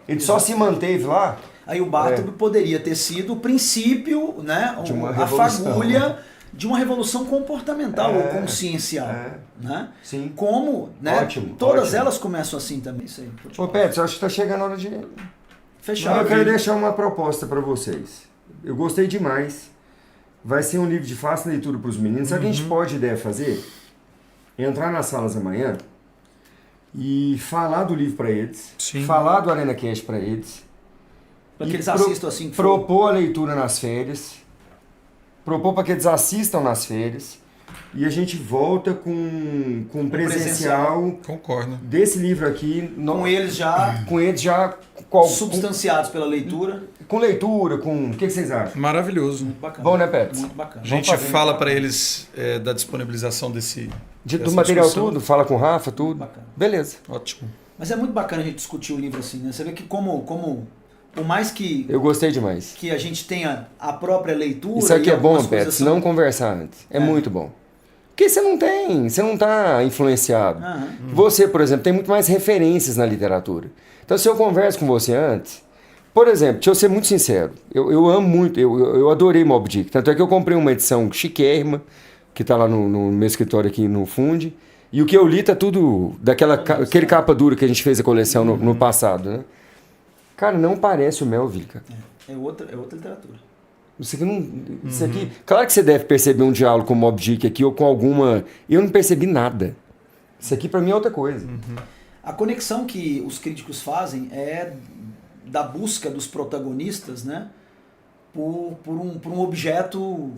Ele só se manteve lá? Aí o Bartleby poderia ter sido o princípio, né? A fagulha de uma revolução comportamental ou consciencial. Né? Sim. Como, né? Todas elas começam assim também. Isso aí. Ô, Petros, acho que está chegando a hora de fechar. Eu quero deixar uma proposta para vocês. Eu gostei demais. Vai ser um livro de fácil leitura para os meninos. Sabe o que a gente pode fazer? Entrar nas salas amanhã e falar do livro para eles. Sim. Falar do Arena Cast para eles. Para que eles assistam assim. Propor a leitura nas férias. Propor para que eles assistam nas férias. E a gente volta com presencial. Concordo. Desse livro aqui. Com eles já substanciados pela leitura. Com leitura, com... O que vocês acham? Maravilhoso. Muito bacana. Bom, né, Pets? Muito bacana. A gente fala para eles da disponibilização do material discussão. Tudo, fala com o Rafa, tudo. Bacana. Beleza. Ótimo. Mas é muito bacana a gente discutir o livro assim, né? Você vê que por mais que... Eu gostei demais. Que a gente tenha a própria leitura... Isso aqui é bom, Pets, não conversar antes. É muito bom. Porque você não está influenciado. Você, por exemplo, tem muito mais referências na literatura. Então, se eu converso com você antes... Por exemplo, deixa eu ser muito sincero. Eu amo muito, eu adorei Moby Dick. Tanto é que eu comprei uma edição chiquérrima, que está lá no meu escritório aqui no Fundi. E o que eu li tá tudo aquele capa dura que a gente fez a coleção no passado, né? Cara, não parece o Melville, cara. É outra literatura. Isso aqui... Claro que você deve perceber um diálogo com o Moby Dick aqui, ou com alguma... Eu não percebi nada. Isso aqui pra mim é outra coisa. A conexão que os críticos fazem é da busca dos protagonistas, né? Por um objeto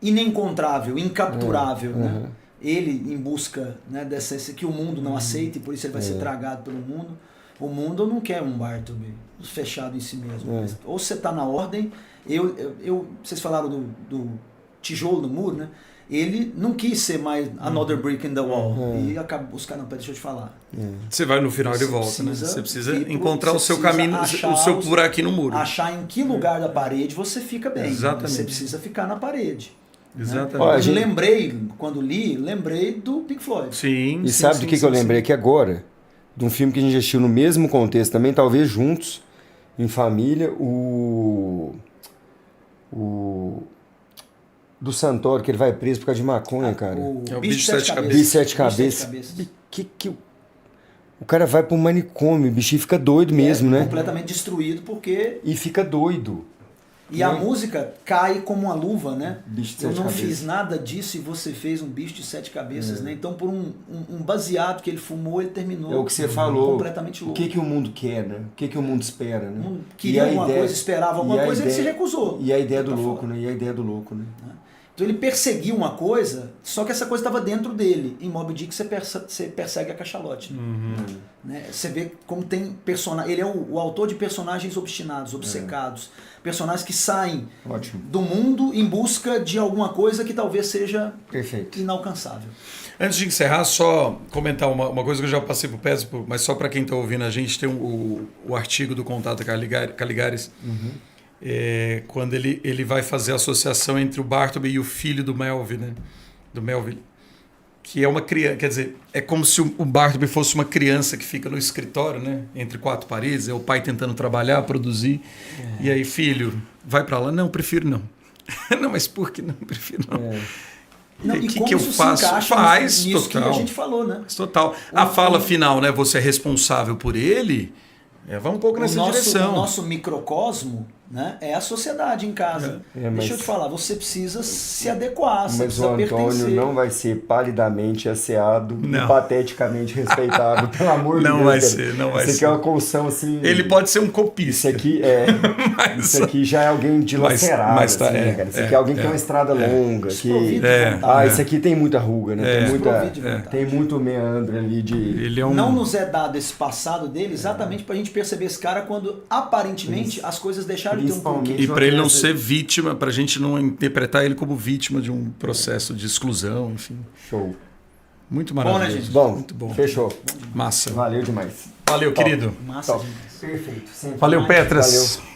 inencontrável, incapturável, né? Ele em busca, né, dessa que o mundo não aceita e por isso ele vai ser tragado pelo mundo. O mundo não quer um Bartleby fechado em si mesmo. Ou você está na ordem... Vocês falaram do tijolo no muro, né? Ele não quis ser mais another brick in the wall. E acaba buscando, deixa eu te falar. Você vai no final de volta, né? Você precisa encontrar o seu caminho, o seu buraquinho no muro. Achar em que lugar da parede você fica bem. Exatamente. Você precisa ficar na parede. Exatamente. Né? Eu lembrei, quando lembrei do Pink Floyd. Sim. E sabe do que eu lembrei aqui agora? De um filme que a gente assistiu no mesmo contexto também, talvez juntos, em família, do Santoro, que ele vai preso por causa de maconha, cara. É o Bicho de Sete Cabeças. Bicho de Sete Cabeças. O cara vai pro manicômio, o bichinho fica doido mesmo, né? Completamente destruído porque... E fica doido. E a música cai como uma luva, né? Bicho de Eu Sete não Cabeças. fiz nada disso e você fez um bicho de 7 cabeças, né? Então, por um baseado que ele fumou, ele terminou. É o que você falou. Completamente louco. O que o mundo quer, né? O que o mundo espera, né? O mundo queria alguma coisa, esperava alguma coisa, ele se recusou. E a ideia do louco, né? E a ideia do louco, né? Então ele perseguiu uma coisa, só que essa coisa estava dentro dele. Em Moby Dick você persegue a cachalote. Né? Você vê como tem personagem. Ele é o autor de personagens obstinados, obcecados. Personagens que saem do mundo em busca de alguma coisa que talvez seja inalcançável. Antes de encerrar, só comentar uma coisa que eu já passei por pés, mas só para quem está ouvindo a gente, tem o artigo do Contato Caligares. Quando ele vai fazer a associação entre o Bartleby e o filho do Melville, né? Do Melville, que é uma criança, quer dizer, é como se o Bartleby fosse uma criança que fica no escritório, né? Entre quatro paredes, é o pai tentando trabalhar, produzir, e aí, filho, vai para lá? Não, prefiro não. Não, mas por que não? Prefiro não. Não, e como que eu isso faço? se encaixa Faz, nisso total. que a gente falou, né? Total. A fala final, né? Você é responsável por ele, vai um pouco nessa direção. O nosso microcosmo, né, é a sociedade em casa. Deixa eu te falar, você precisa se adequar, você mas precisa o Antônio pertencer. não vai ser palidamente asseado e pateticamente respeitado, pelo amor de Deus. Não vai ser. Isso aqui é uma construção assim... Ele pode ser um copista. Isso aqui já é alguém dilacerado, mas tá, assim, né, cara? Isso aqui é alguém que tem uma estrada longa. Isso aqui tem muita ruga, né? Tem muito meandro ali de... Não nos é dado esse passado dele exatamente pra gente perceber esse cara quando aparentemente as coisas deixaram de ter um porquê. E para ele não ser vítima, pra gente não interpretar ele como vítima de um processo de exclusão, enfim. Show. Muito maravilhoso. Bom, né, gente? Bom, muito bom. Fechou. Massa. Valeu demais. Valeu, querido. Massa demais. Perfeito. Sempre Valeu, mais. Petras. Valeu.